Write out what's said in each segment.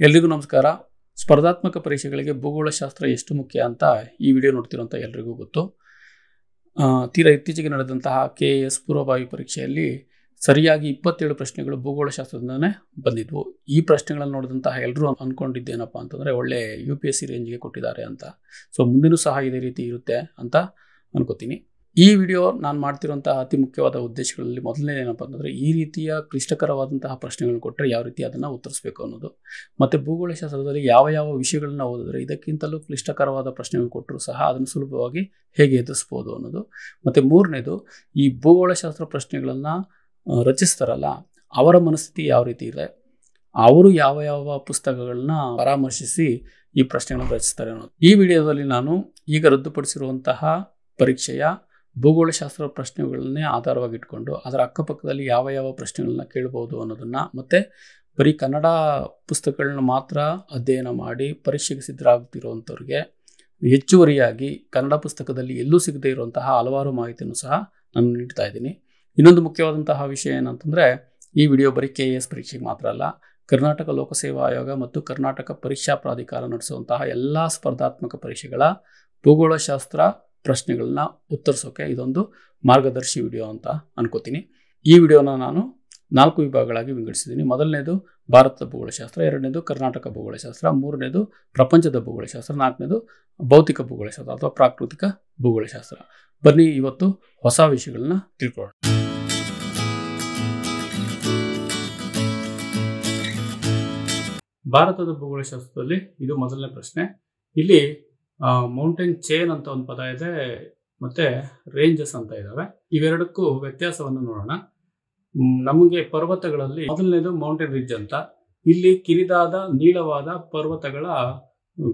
ಎಲ್ರಿಗೂ ನಮಸ್ಕಾರ. ಸ್ಪರ್ಧಾತ್ಮಕ ಪರೀಕ್ಷೆಗಳಿಗೆ ಭೂಗೋಳಶಾಸ್ತ್ರ ಎಷ್ಟು ಮುಖ್ಯ ಅಂತ ಈ ವಿಡಿಯೋ ನೋಡ್ತಿರೋಂಥ ಎಲ್ರಿಗೂ ಗೊತ್ತು. ತೀರಾ ಇತ್ತೀಚೆಗೆ ನಡೆದಂತಹ KAS ಪೂರ್ವಭಾವಿ ಪರೀಕ್ಷೆಯಲ್ಲಿ ಸರಿಯಾಗಿ 27 ಪ್ರಶ್ನೆಗಳು ಭೂಗೋಳಶಾಸ್ತ್ರದಿಂದನೇ ಬಂದಿದ್ವು. ಈ ಪ್ರಶ್ನೆಗಳನ್ನು ನೋಡಿದಂತಹ ಎಲ್ಲರೂ ಅಂದ್ಕೊಂಡಿದ್ದೇನಪ್ಪ ಅಂತಂದರೆ ಒಳ್ಳೆ UPSC ರೇಂಜ್ಗೆ ಕೊಟ್ಟಿದ್ದಾರೆ ಅಂತ. ಸೊ ಮುಂದಿನೂ ಸಹ ಇದೇ ರೀತಿ ಇರುತ್ತೆ ಅಂತ ಅನ್ಕೋತೀನಿ. ಈ ವಿಡಿಯೋ ನಾನು ಮಾಡ್ತಿರುವಂತಹ ಅತಿ ಮುಖ್ಯವಾದ ಉದ್ದೇಶಗಳಲ್ಲಿ ಮೊದಲನೇ ಏನಪ್ಪ ಅಂತಂದರೆ ಈ ರೀತಿಯ ಕ್ಲಿಷ್ಟಕರವಾದಂತಹ ಪ್ರಶ್ನೆಗಳನ್ನು ಕೊಟ್ಟರೆ ಯಾವ ರೀತಿ ಅದನ್ನು ಉತ್ತರಿಸಬೇಕು ಅನ್ನೋದು, ಮತ್ತು ಭೂಗೋಳಶಾಸ್ತ್ರದಲ್ಲಿ ಯಾವ ಯಾವ ವಿಷಯಗಳನ್ನ ಓದಿದ್ರೆ ಇದಕ್ಕಿಂತಲೂ ಕ್ಲಿಷ್ಟಕರವಾದ ಪ್ರಶ್ನೆಗಳು ಕೊಟ್ಟರು ಸಹ ಅದನ್ನು ಸುಲಭವಾಗಿ ಹೇಗೆ ಎದುರಿಸ್ಬೋದು ಅನ್ನೋದು, ಮತ್ತು ಮೂರನೇದು ಈ ಭೂಗೋಳಶಾಸ್ತ್ರ ಪ್ರಶ್ನೆಗಳನ್ನು ರಚಿಸ್ತಾರಲ್ಲ ಅವರ ಮನಸ್ಥಿತಿ ಯಾವ ರೀತಿ ಇದೆ, ಅವರು ಯಾವ ಯಾವ ಪುಸ್ತಕಗಳನ್ನ ಪರಾಮರ್ಶಿಸಿ ಈ ಪ್ರಶ್ನೆಗಳನ್ನು ರಚಿಸ್ತಾರೆ ಅನ್ನೋದು. ಈ ವಿಡಿಯೋದಲ್ಲಿ ನಾನು ಈಗ ರದ್ದುಪಡಿಸಿರುವಂತಹ ಪರೀಕ್ಷೆಯ ಭೂಗೋಳಶಾಸ್ತ್ರ ಪ್ರಶ್ನೆಗಳನ್ನೇ ಆಧಾರವಾಗಿಟ್ಕೊಂಡು ಅದರ ಅಕ್ಕಪಕ್ಕದಲ್ಲಿ ಯಾವ ಯಾವ ಪ್ರಶ್ನೆಗಳನ್ನ ಕೇಳಬಹುದು ಅನ್ನೋದನ್ನು, ಮತ್ತು ಬರೀ ಕನ್ನಡ ಪುಸ್ತಕಗಳನ್ನ ಮಾತ್ರ ಅಧ್ಯಯನ ಮಾಡಿ ಪರೀಕ್ಷೆಗೆ ಸಿದ್ಧರಾಗ್ತಿರುವಂಥವ್ರಿಗೆ ಹೆಚ್ಚುವರಿಯಾಗಿ ಕನ್ನಡ ಪುಸ್ತಕದಲ್ಲಿ ಎಲ್ಲೂ ಸಿಗದೇ ಇರುವಂತಹ ಹಲವಾರು ಮಾಹಿತಿಯನ್ನು ಸಹ ನಾನು ನೀಡ್ತಾ ಇದ್ದೀನಿ. ಇನ್ನೊಂದು ಮುಖ್ಯವಾದಂತಹ ವಿಷಯ ಏನಂತಂದರೆ ಈ ವಿಡಿಯೋ ಬರೀ KAS ಪರೀಕ್ಷೆಗೆ ಮಾತ್ರ ಅಲ್ಲ, ಕರ್ನಾಟಕ ಲೋಕಸೇವಾ ಆಯೋಗ ಮತ್ತು ಕರ್ನಾಟಕ ಪರೀಕ್ಷಾ ಪ್ರಾಧಿಕಾರ ನಡೆಸುವಂತಹ ಎಲ್ಲ ಸ್ಪರ್ಧಾತ್ಮಕ ಪರೀಕ್ಷೆಗಳ ಭೂಗೋಳಶಾಸ್ತ್ರ ಪ್ರಶ್ನೆಗಳನ್ನ ಉತ್ತರಿಸೋಕೆ ಇದೊಂದು ಮಾರ್ಗದರ್ಶಿ ವಿಡಿಯೋ ಅಂತ ಅನ್ಕೋತೀನಿ. ಈ ವಿಡಿಯೋನ ನಾನು 4 ವಿಭಾಗಗಳಾಗಿ ವಿಂಗಡಿಸಿದ್ದೀನಿ. ಮೊದಲನೇದು ಭಾರತದ ಭೂಗೋಳಶಾಸ್ತ್ರ, ಎರಡನೇದು ಕರ್ನಾಟಕ ಭೂಗೋಳಶಾಸ್ತ್ರ, ಮೂರನೇದು ಪ್ರಪಂಚದ ಭೂಗೋಳಶಾಸ್ತ್ರ, ನಾಲ್ಕನೇದು ಭೌತಿಕ ಭೂಗೋಳಶಾಸ್ತ್ರ ಅಥವಾ ಪ್ರಾಕೃತಿಕ ಭೂಗೋಳಶಾಸ್ತ್ರ. ಬನ್ನಿ ಇವತ್ತು ಹೊಸ ವಿಷಯಗಳನ್ನ ತಿಳ್ಕೊಳ್ಳೋಣ. ಭಾರತದ ಭೂಗೋಳಶಾಸ್ತ್ರದಲ್ಲಿ ಇದು ಮೊದಲನೇ ಪ್ರಶ್ನೆ. ಇಲ್ಲಿ ಮೌಂಟೇನ್ ಚೇನ್ ಅಂತ ಒಂದು ಪದ ಇದೆ, ಮತ್ತೆ ರೇಂಜಸ್ ಅಂತ ಇದಾವೆ. ಇವೆರಡಕ್ಕೂ ವ್ಯತ್ಯಾಸವನ್ನು ನೋಡೋಣ. ನಮಗೆ ಪರ್ವತಗಳಲ್ಲಿ ಮೊದಲನೇದು ಮೌಂಟೇನ್ ರಿಡ್ಜ್ ಅಂತ, ಇಲ್ಲಿ ಕಿರಿದಾದ ನೀಳವಾದ ಪರ್ವತಗಳ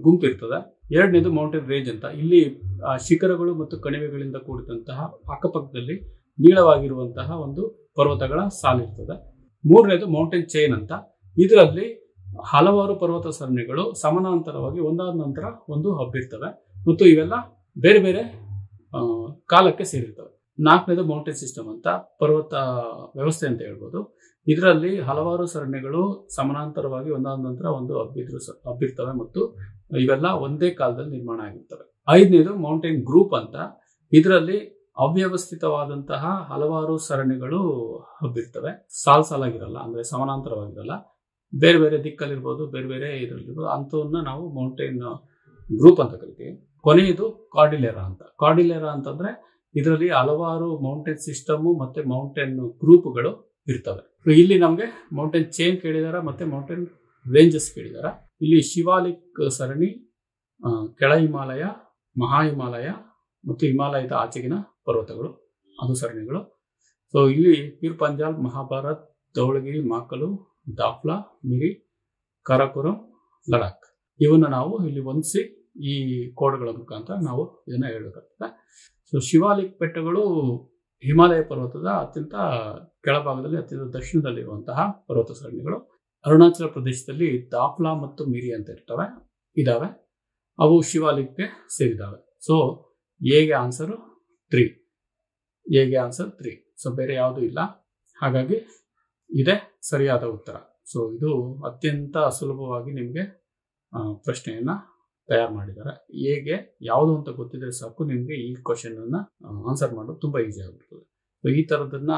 ಗುಂಪಿರ್ತದೆ. ಎರಡನೇದು ಮೌಂಟೇನ್ ರೇಂಜ್ ಅಂತ, ಇಲ್ಲಿ ಶಿಖರಗಳು ಮತ್ತು ಕಣಿವೆಗಳಿಂದ ಕೂಡಿದಂತಹ ಅಕ್ಕಪಕ್ಕದಲ್ಲಿ ನೀಳವಾಗಿರುವಂತಹ ಒಂದು ಪರ್ವತಗಳ ಸಾಲಿರ್ತದೆ. ಮೂರನೇದು ಮೌಂಟೇನ್ ಚೈನ್ ಅಂತ, ಇದರಲ್ಲಿ ಹಲವಾರು ಪರ್ವತ ಸರಣಿಗಳು ಸಮಾನಾಂತರವಾಗಿ ಒಂದಾದ ನಂತರ ಒಂದು ಹಬ್ಬಿರ್ತವೆ ಮತ್ತು ಇವೆಲ್ಲ ಬೇರೆ ಬೇರೆ ಕಾಲಕ್ಕೆ ಸೇರಿರ್ತವೆ. ನಾಲ್ಕನೇದು ಮೌಂಟೇನ್ ಸಿಸ್ಟಮ್ ಅಂತ, ಪರ್ವತ ವ್ಯವಸ್ಥೆ ಅಂತ ಹೇಳ್ಬೋದು. ಇದರಲ್ಲಿ ಹಲವಾರು ಸರಣಿಗಳು ಸಮಾನಾಂತರವಾಗಿ ಒಂದಾದ ನಂತರ ಒಂದು ಹಬ್ಬಿರ್ತವೆ ಮತ್ತು ಇವೆಲ್ಲ ಒಂದೇ ಕಾಲದಲ್ಲಿ ನಿರ್ಮಾಣ ಆಗಿರ್ತವೆ. ಐದನೇದು ಮೌಂಟೇನ್ ಗ್ರೂಪ್ ಅಂತ, ಇದರಲ್ಲಿ ಅವ್ಯವಸ್ಥಿತವಾದಂತಹ ಹಲವಾರು ಸರಣಿಗಳು ಹಬ್ಬಿರ್ತವೆ, ಸಾಲಾಗಿರಲ್ಲ, ಅಂದ್ರೆ ಸಮಾನಾಂತರವಾಗಿರಲ್ಲ, ಬೇರೆ ಬೇರೆ ದಿಕ್ಕಲ್ಲಿರ್ಬೋದು, ಬೇರೆ ಬೇರೆ ಇದರಲ್ಲಿರ್ಬೋದು, ಅಂಥವನ್ನ ನಾವು ಮೌಂಟೇನ್ ಗ್ರೂಪ್ ಅಂತ ಕರಿತೀವಿ. ಕೊನೆಯದು ಕಾರ್ಡಿಲೆರಾ ಅಂತ. ಕಾರ್ಡಿಲೆರಾ ಅಂತಂದ್ರೆ ಇದರಲ್ಲಿ ಹಲವಾರು ಮೌಂಟೇನ್ ಸಿಸ್ಟಮ್ ಮತ್ತೆ ಮೌಂಟೇನ್ ಗ್ರೂಪ್ಗಳು ಇರ್ತವೆ. ಇಲ್ಲಿ ನಮಗೆ ಮೌಂಟೇನ್ ಚೈನ್ ಕೇಳಿದಾರ ಮತ್ತೆ ಮೌಂಟೇನ್ ರೇಂಜಸ್ ಕೇಳಿದಾರ. ಇಲ್ಲಿ ಶಿವಾಲಿಕ್ ಸರಣಿ, ಕೆಳ ಹಿಮಾಲಯ, ಮಹಾ ಹಿಮಾಲಯ ಮತ್ತು ಹಿಮಾಲಯದ ಆಚೆಗಿನ ಪರ್ವತಗಳು ಅದು ಸರಣಿಗಳು. ಸೊ ಇಲ್ಲಿ ಪೀರ್ ಪಂಜಾಲ್, ಮಹಾಭಾರತ್, ಧೌಳಗಿರಿ, ಮಾಕಲು, ದಾಫ್ಲಾ, ಮಿರಿ, ಕಾರಾಕೋರಂ, ಲಡಾಖ್ ಇವನ್ನ ನಾವು ಇಲ್ಲಿ ಹೊಂದಿಸಿ ಈ ಕೋಡ್ಗಳ ಮುಖಾಂತರ ನಾವು ಇದನ್ನ ಹೇಳಬೇಕಾಗ್ತದೆ. ಸೊ ಶಿವಾಲಿಕ್ ಬೆಟ್ಟಗಳು ಹಿಮಾಲಯ ಪರ್ವತದ ಅತ್ಯಂತ ಕೆಳಭಾಗದಲ್ಲಿ ಅತ್ಯಂತ ದಕ್ಷಿಣದಲ್ಲಿರುವಂತಹ ಪರ್ವತ ಸರಣಿಗಳು. ಅರುಣಾಚಲ ಪ್ರದೇಶದಲ್ಲಿ ದಾಫ್ಲಾ ಮತ್ತು ಮಿರಿ ಅಂತ ಇದಾವೆ, ಅವು ಶಿವಾಲಿಕ್ಗೆ ಸೇರಿದಾವೆ. ಸೊ ಎಗೆ ಆನ್ಸರ್ 3. ಎಗೆ ಆನ್ಸರ್ 3. ಸೊ ಬೇರೆ ಯಾವುದೂ ಇಲ್ಲ, ಹಾಗಾಗಿ ಇದೇ ಸರಿಯಾದ ಉತ್ತರ. ಸೊ ಇದು ಅತ್ಯಂತ ಸುಲಭವಾಗಿ ನಿಮಗೆ ಪ್ರಶ್ನೆಯನ್ನ ತಯಾರು ಮಾಡಿದ್ದಾರೆ. ಹೇಗೆ ಯಾವುದು ಅಂತ ಗೊತ್ತಿದ್ರೆ ಸಾಕು, ನಿಮಗೆ ಈ ಕ್ವಶನ್ ಅನ್ನ ಆನ್ಸರ್ ಮಾಡೋದು ತುಂಬಾ ಈಸಿ ಆಗಿರ್ತದೆ. ಸೊ ಈ ತರದನ್ನ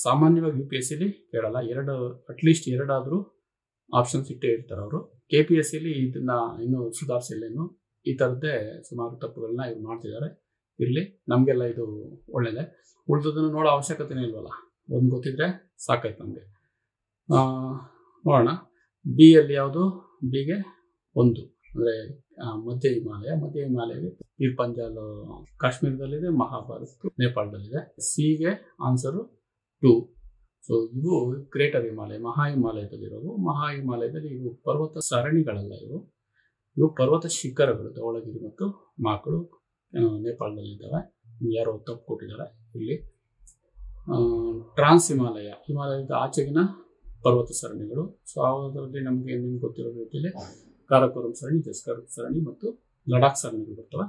ಸಾಮಾನ್ಯವಾಗಿ UPSC ಕೇಳಲ್ಲ, ಅಟ್ಲೀಸ್ಟ್ ಎರಡಾದ್ರೂ ಆಪ್ಷನ್ಸ್ ಇಟ್ಟೇ ಇರ್ತಾರೆ ಅವರು. KPSC ಇದನ್ನ ಇನ್ನೂ ಸುಧಾರಿಸಿಲ್ಲೇನು, ಈ ತರದ್ದೇ ಸುಮಾರು ತಪ್ಪುಗಳನ್ನ ಇವ್ರು ಮಾಡ್ತಿದ್ದಾರೆ. ಇರ್ಲಿ, ನಮ್ಗೆಲ್ಲ ಇದು ಒಳ್ಳೇದೇ. ಉಳಿದದನ್ನು ನೋಡೋ ಅವಶ್ಯಕತೆನೇ ಇಲ್ವಲ್ಲ, ಒಂದು ಗೊತ್ತಿದ್ರೆ ಸಾಕಾಯ್ತು ನಮಗೆ. ನೋಡೋಣ. ಬಿ ಅಲ್ಲಿ ಯಾವುದು? ಬಿಗೆ 1 ಅಂದ್ರೆ ಮಧ್ಯ ಹಿಮಾಲಯ ಪೀರ್ ಪಂಜಾಲ್ ಕಾಶ್ಮೀರದಲ್ಲಿದೆ, ಮಹಾಭಾರತ್ ನೇಪಾಳದಲ್ಲಿದೆ. ಸಿಗೆ ಆನ್ಸರು 2. ಸೊ ಇವು ಗ್ರೇಟರ್ ಹಿಮಾಲಯ, ಮಹಾ ಹಿಮಾಲಯದಲ್ಲಿರೋವು. ಮಹಾ ಹಿಮಾಲಯದಲ್ಲಿ ಇವು ಪರ್ವತ ಸರಣಿಗಳಲ್ಲ, ಇವು ಪರ್ವತ ಶಿಖರಗಳು. ಧೌಳಗಿರಿ ಮತ್ತು ಮಾಕಳು ನೇಪಾಳದಲ್ಲಿದ್ದಾವೆ. ಯಾರೋ ತಪ್ಪು ಕೊಟ್ಟಿದ್ದಾರೆ ಇಲ್ಲಿ. ಟ್ರಾನ್ಸ್ ಹಿಮಾಲಯದ ಆಚೆಗಿನ ಪರ್ವತ ಸರಣಿಗಳು. ಸೊ ಅದರಲ್ಲಿ ನಿಮ್ಗೆ ಗೊತ್ತಿರೋ ರೀತಿಯಲ್ಲಿ ಕಾರಾಕೋರಂ ಸರಣಿ, ಜಸ್ಕರ್ ಸರಣಿ ಮತ್ತು ಲಡಾಖ್ ಸರಣಿಗಳು ಬರ್ತವೆ.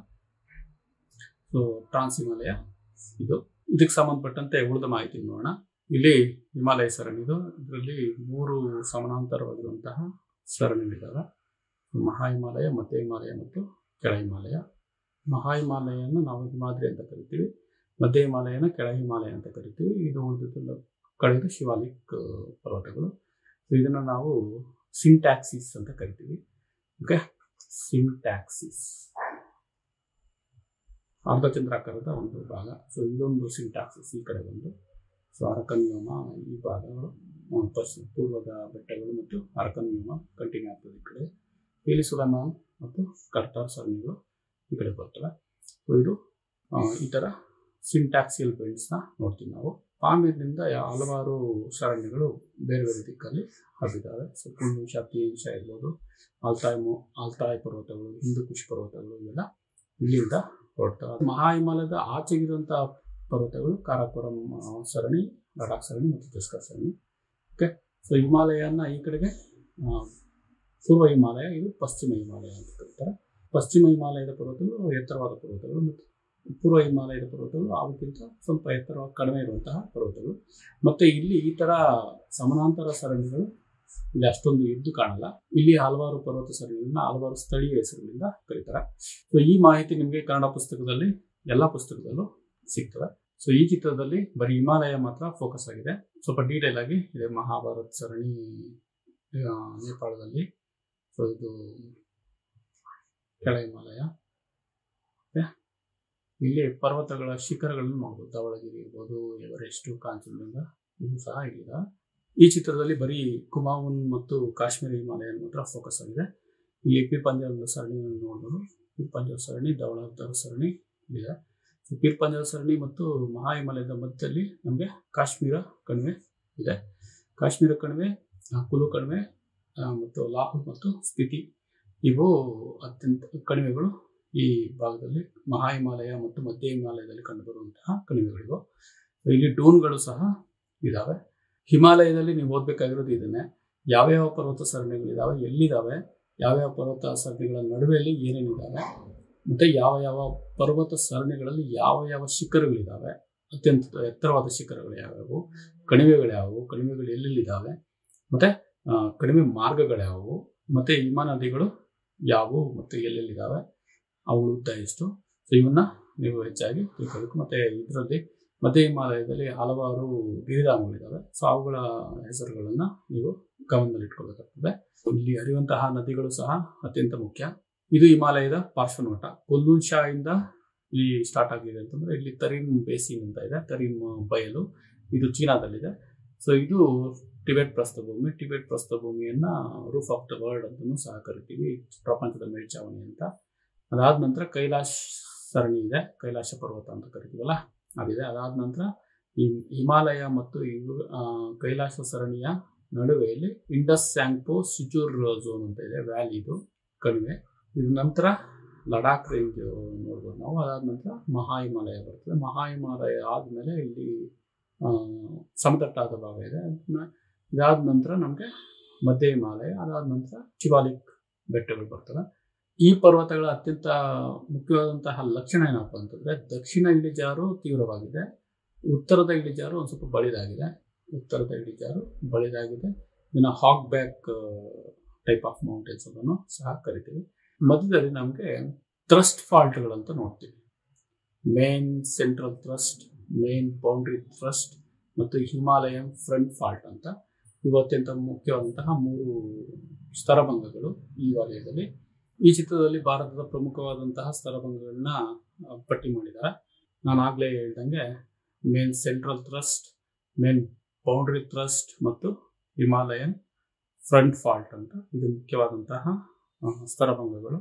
ಸೊ ಟ್ರಾನ್ಸ್ ಹಿಮಾಲಯ ಇದಕ್ಕೆ ಸಂಬಂಧಪಟ್ಟಂತೆ ಉಳಿದ ಮಾಹಿತಿ ನೋಡೋಣ. ಇಲ್ಲಿ ಹಿಮಾಲಯ ಸರಣಿದು, ಇದರಲ್ಲಿ 3 ಸಮಾನಾಂತರವಾಗಿರುವಂತಹ ಸರಣಿಗಳಿದ್ದಾವೆ. ಮಹಾ ಹಿಮಾಲಯ, ಮಧ್ಯ ಹಿಮಾಲಯ ಮತ್ತು ಕೆಳ ಹಿಮಾಲಯ. ಮಹಾ ಹಿಮಾಲಯನ ನಾವು ಹಿಮಾದ್ರಿ ಅಂತ ಕರಿತೀವಿ, ಮಧ್ಯ ಹಿಮಾಲಯನ ಕೆಳ ಹಿಮಾಲಯ ಅಂತ ಕರಿತೀವಿ. ಇದು ಉಳಿದ ಕಳೆದು ಶಿವಾಲಿಕ್ ಪರ್ವತಗಳು. ಇದನ್ನು ನಾವು ಸಿಂಟ್ಯಾಕ್ಸಿಸ್ ಅಂತ ಕರಿತೀವಿ. ಓಕೆ, ಸಿಂಟ್ಯಾಕ್ಸಿಸ್ ಅರ್ಧಚಂದ್ರಾಕಾರದ ಒಂದು ಭಾಗ. ಸೊ ಇದೊಂದು ಸಿಂಟ್ಯಾಕ್ಸಿಸ್ ಈ ಕಡೆ ಒಂದು. ಸೊ ಅರಕನ್ಯೋಮ ಈ ಭಾಗಗಳು ಪೂರ್ವದ ಬೆಟ್ಟಗಳು ಮತ್ತು ಅರಕನ್ಯೋಮ ಕಂಟಿನ್ಯೂ ಆಗ್ತದೆ ಈ ಕಡೆ. ಇಲ್ಲಿ ಸುಲೈಮಾನ್ ಮತ್ತು ಕರ್ತಾರ್ ಸರಣಿಗಳು ಈ ಕಡೆ ಬರ್ತವೆ. ಸೊ ಇದು ಈ ಥರ ಸಿಂಟ್ಯಾಕ್ಸಿಯಲ್ ಬೆಲ್ಟ್ಸ್ನ ನೋಡ್ತೀವಿ ನಾವು. ಪಾಮೀರ್ನಿಂದ ಹಲವಾರು ಸರಣಿಗಳು ಬೇರೆ ಬೇರೆ ದಿಕ್ಕಲ್ಲಿ ಹಬ್ಬಿದ್ದಾವೆ. ಸೊ ಕುಂಡುಂಶ, ತೀಂಶ ಇರ್ಬೋದು, ಆಲ್ತಾಯ್ ಪರ್ವತಗಳು, ಹಿಂದೂ ಕುಶ್ ಪರ್ವತಗಳು ಇವೆಲ್ಲ ಇಲ್ಲಿಂದ ಹೊರಡ್ತವೆ. ಮಹಾ ಹಿಮಾಲಯದ ಆಚೆಗಿರುವಂಥ ಪರ್ವತಗಳು ಕಾರಾಕೋರಂ ಸರಣಿ, ಲಡಾಖ್ ಸರಣಿ ಮತ್ತು ಜಸ್ಕರ್ ಸರಣಿ. ಓಕೆ, ಸೊ ಹಿಮಾಲಯನ ಈ ಕಡೆಗೆ ಪೂರ್ವ ಹಿಮಾಲಯ, ಇದು ಪಶ್ಚಿಮ ಹಿಮಾಲಯ ಅಂತ ಕರೀತಾರೆ. ಪಶ್ಚಿಮ ಹಿಮಾಲಯದ ಪರ್ವತಗಳು ಎತ್ತರವಾದ ಪರ್ವತಗಳು ಮತ್ತು ಪೂರ್ವ ಹಿಮಾಲಯದ ಪರ್ವತಗಳು ಅವಕ್ಕಿಂತ ಸ್ವಲ್ಪ ಎತ್ತರವಾಗಿ ಕಡಿಮೆ ಇರುವಂತಹ ಪರ್ವತಗಳು. ಮತ್ತು ಇಲ್ಲಿ ಈ ಥರ ಸಮಾನಾಂತರ ಸರಣಿಗಳು ಇಲ್ಲಿ ಅಷ್ಟೊಂದು ಎದ್ದು ಕಾಣಲ್ಲ. ಇಲ್ಲಿ ಹಲವಾರು ಪರ್ವತ ಸರಣಿಗಳನ್ನ ಹಲವಾರು ಸ್ಥಳೀಯ ಹೆಸರುಗಳಿಂದ ಕರೀತಾರೆ. ಸೊ ಈ ಮಾಹಿತಿ ನಿಮಗೆ ಕನ್ನಡ ಪುಸ್ತಕದಲ್ಲಿ ಎಲ್ಲ ಪುಸ್ತಕದಲ್ಲೂ ಸಿಗ್ತದೆ. ಸೊ ಈ ಚಿತ್ರದಲ್ಲಿ ಬರೀ ಹಿಮಾಲಯ ಮಾತ್ರ ಫೋಕಸ್ ಆಗಿದೆ. ಸ್ವಲ್ಪ ಡೀಟೇಲ್ ಆಗಿ ಇದೆ ಮಹಾಭಾರತ್ ಸರಣಿ ನೇಪಾಳದಲ್ಲಿ. ಸೊ ಇದು ಕೆಳ ಹಿಮಾಲಯ. ಇಲ್ಲಿ ಪರ್ವತಗಳ ಶಿಖರಗಳನ್ನು ನೋಡ್ಬೋದು. ಧವಳಗಿರಿ ಇರ್ಬೋದು, ಎವರೆಸ್ಟು, ಕಾಂಚನಜಂಗಾ ಇವು ಸಹ ಇಲ್ಲಿದೆ. ಈ ಚಿತ್ರದಲ್ಲಿ ಬರೀ ಕುಮಾವುನ್ ಮತ್ತು ಕಾಶ್ಮೀರ ಹಿಮಾಲಯ ಮಾತ್ರ ಫೋಕಸ್ ಆಗಿದೆ. ಇಲ್ಲಿ ಪೀರ್ ಪಂಜಾಲ್ ಸರಣಿಯನ್ನು ನೋಡ್ಬೋದು. ಪೀರ್ ಪಂಜಾಲ್ ಸರಣಿ, ಧವಳಗಿರಿ ಸರಣಿ ಇದೆ. ಸೊ ಪೀರ್ ಪಂಜಾಲ್ ಸರಣಿ ಮತ್ತು ಮಹಾ ಹಿಮಾಲಯದ ಮಧ್ಯದಲ್ಲಿ ನಮಗೆ ಕಾಶ್ಮೀರ ಕಣಿವೆ ಇದೆ. ಕಾಶ್ಮೀರ ಕಣಿವೆ, ಕುಲು ಕಣಿವೆ ಮತ್ತು ಲಾಹು ಮತ್ತು ಸ್ಪಿತಿ ಇವು ಅತ್ಯಂತ ಕಣಿವೆಗಳು ಈ ಭಾಗದಲ್ಲಿ ಮಹಾ ಹಿಮಾಲಯ ಮತ್ತು ಮಧ್ಯ ಹಿಮಾಲಯದಲ್ಲಿ ಕಂಡುಬರುವಂತಹ ಕಣಿವೆಗಳಿವು. ಇಲ್ಲಿ ಡೂನ್ಗಳು ಸಹ ಇದ್ದಾವೆ. ಹಿಮಾಲಯದಲ್ಲಿ ನೀವು ಓದಬೇಕಾಗಿರೋದು ಇದನ್ನೇ, ಯಾವ್ಯಾವ ಪರ್ವತ ಸರಣಿಗಳಿದ್ದಾವೆ, ಎಲ್ಲಿದ್ದಾವೆ, ಯಾವ್ಯಾವ ಪರ್ವತ ಸರಣಿಗಳ ನಡುವೆಯಲ್ಲಿ ಏನೇನಿದ್ದಾವೆ, ಮತ್ತು ಯಾವ ಯಾವ ಪರ್ವತ ಸರಣಿಗಳಲ್ಲಿ ಯಾವ ಯಾವ ಶಿಖರಗಳಿದ್ದಾವೆ, ಅತ್ಯಂತ ಎತ್ತರವಾದ ಶಿಖರಗಳು ಯಾವ್ಯಾವು, ಕಣಿವೆಗಳು ಯಾವುವು, ಕಣಿವೆಗಳು ಎಲ್ಲೆಲ್ಲಿದ್ದಾವೆ, ಮತ್ತು ಕಣಿವೆ ಮಾರ್ಗಗಳು ಯಾವುವು, ಮತ್ತು ಹಿಮ ನದಿಗಳು ಯಾವುವು ಮತ್ತು ಎಲ್ಲೆಲ್ಲಿದ್ದಾವೆ, ಅವುಗಳ ಉದ್ದ ಎಷ್ಟು. ಸೊ ಇವನ್ನ ನೀವು ಹೆಚ್ಚಾಗಿ ತಿಳ್ಕೋಬೇಕು. ಮತ್ತು ಇದರಲ್ಲಿ ಮಧ್ಯ ಹಿಮಾಲಯದಲ್ಲಿ ಹಲವಾರು ಗಿರಿಧಾಮಗಳಿದ್ದಾವೆ. ಸೊ ಅವುಗಳ ಹೆಸರುಗಳನ್ನು ನೀವು ಗಮನದಲ್ಲಿಟ್ಕೋಬೇಕಾಗ್ತದೆ. ಇಲ್ಲಿ ಹರಿಯುವಂತಹ ನದಿಗಳು ಸಹ ಅತ್ಯಂತ ಮುಖ್ಯ. ಇದು ಹಿಮಾಲಯದ ಪಾರ್ಶ್ವನೋಟ. ಕುಲ್ಲುನ್ಶಾಯಿಂದ ಇಲ್ಲಿ ಸ್ಟಾರ್ಟ್ ಆಗಿದೆ ಅಂತಂದ್ರೆ ಇಲ್ಲಿ ತರೀಮ್ ಬೇಸಿನ್ ಅಂತ ಇದೆ, ತರೀಮ್ ಬಯಲು, ಇದು ಚೀನಾದಲ್ಲಿದೆ. ಸೊ ಇದು ಟಿಬೆಟ್ ಪ್ರಸ್ಥಭೂಮಿ. ಟಿಬೆಟ್ ಪ್ರಸ್ಥಭೂಮಿಯನ್ನ ರೂಫ್ ಆಫ್ ದ ವರ್ಲ್ಡ್ ಅಂತಲೂ ಸಹ ಕರಿತೀವಿ, ಪ್ರಪಂಚದ ಮೇಲ್ಛಾವಣಿ ಅಂತ. ಅದಾದ ನಂತರ ಕೈಲಾಶ್ ಸರಣಿ ಇದೆ, ಕೈಲಾಶ ಪರ್ವತ ಅಂತ ಕರಿತೀವಲ್ಲ ಅದಿದೆ. ಅದಾದ ನಂತರ ಈ ಹಿಮಾಲಯ ಮತ್ತು ಕೈಲಾಸ ಸರಣಿಯ ನಡುವೆಯಲ್ಲಿ ಇಂಡಸ್ ಸ್ಯಾಂಗ್ಪೋ ಸಿಚೂರ್ ಝೋನ್ ಅಂತ ಇದೆ, ವ್ಯಾಲಿ, ಇದು ಕಣಿವೆ. ಇದ್ರ ನಂತರ ಲಡಾಖ್ ರೇಂಜ್ ನೋಡ್ಬೋದು ನಾವು. ಅದಾದ ನಂತರ ಮಹಾ ಹಿಮಾಲಯ ಬರ್ತದೆ. ಮಹಾ ಹಿಮಾಲಯ ಆದಮೇಲೆ ಇಲ್ಲಿ ಸಮತಟ್ಟಾದ ಭಾಗ ಇದೆ. ಇದಾದ ನಂತರ ನಮಗೆ ಮಧ್ಯ ಹಿಮಾಲಯ, ಅದಾದ ನಂತರ ಶಿವಾಲಿಕ್ ಬೆಟ್ಟಗಳು ಬರ್ತವೆ. ಈ ಪರ್ವತಗಳ ಅತ್ಯಂತ ಮುಖ್ಯವಾದಂತಹ ಲಕ್ಷಣ ಏನಪ್ಪ ಅಂತಂದರೆ, ದಕ್ಷಿಣ ಇಳಿಜಾರು ತೀವ್ರವಾಗಿದೆ, ಉತ್ತರದ ಇಳಿಜಾರು ಒಂದು ಸ್ವಲ್ಪ ಬಳಿದಾಗಿದೆ. ಇದನ್ನು ಹಾಕ್ ಬ್ಯಾಕ್ ಟೈಪ್ ಆಫ್ ಮೌಂಟೇನ್ಸ್ ಅದನ್ನು ಸಹ ಕರಿತೀವಿ. ಮಧ್ಯದಲ್ಲಿ ನಮಗೆ ಥ್ರಸ್ಟ್ ಫಾಲ್ಟ್ಗಳಂತ ನೋಡ್ತೀವಿ. Main central thrust, main boundary thrust ಮತ್ತು ಹಿಮಾಲಯನ್ ಫ್ರಂಟ್ ಫಾಲ್ಟ್ ಅಂತ. ಇವು ಅತ್ಯಂತ ಮುಖ್ಯವಾದಂತಹ 3 ಸ್ತರಭಂಗಗಳು ಈ ವಲಯದಲ್ಲಿ. ಈ ಚಿತ್ರದಲ್ಲಿ ಭಾರತದ ಪ್ರಮುಖವಾದಂತಹ ಸ್ತರಭಂಗಗಳನ್ನ ಪಟ್ಟಿ ಮಾಡಿದ್ದಾರೆ. ನಾನು ಆಗಲೇ ಹೇಳ್ದಂಗೆ main central thrust, main boundary thrust ಮತ್ತು ಹಿಮಾಲಯನ್ ಫ್ರಂಟ್ ಫಾಲ್ಟ್ ಅಂತ ಇದು ಮುಖ್ಯವಾದಂತಹ ಸ್ತರಭಂಗಗಳು.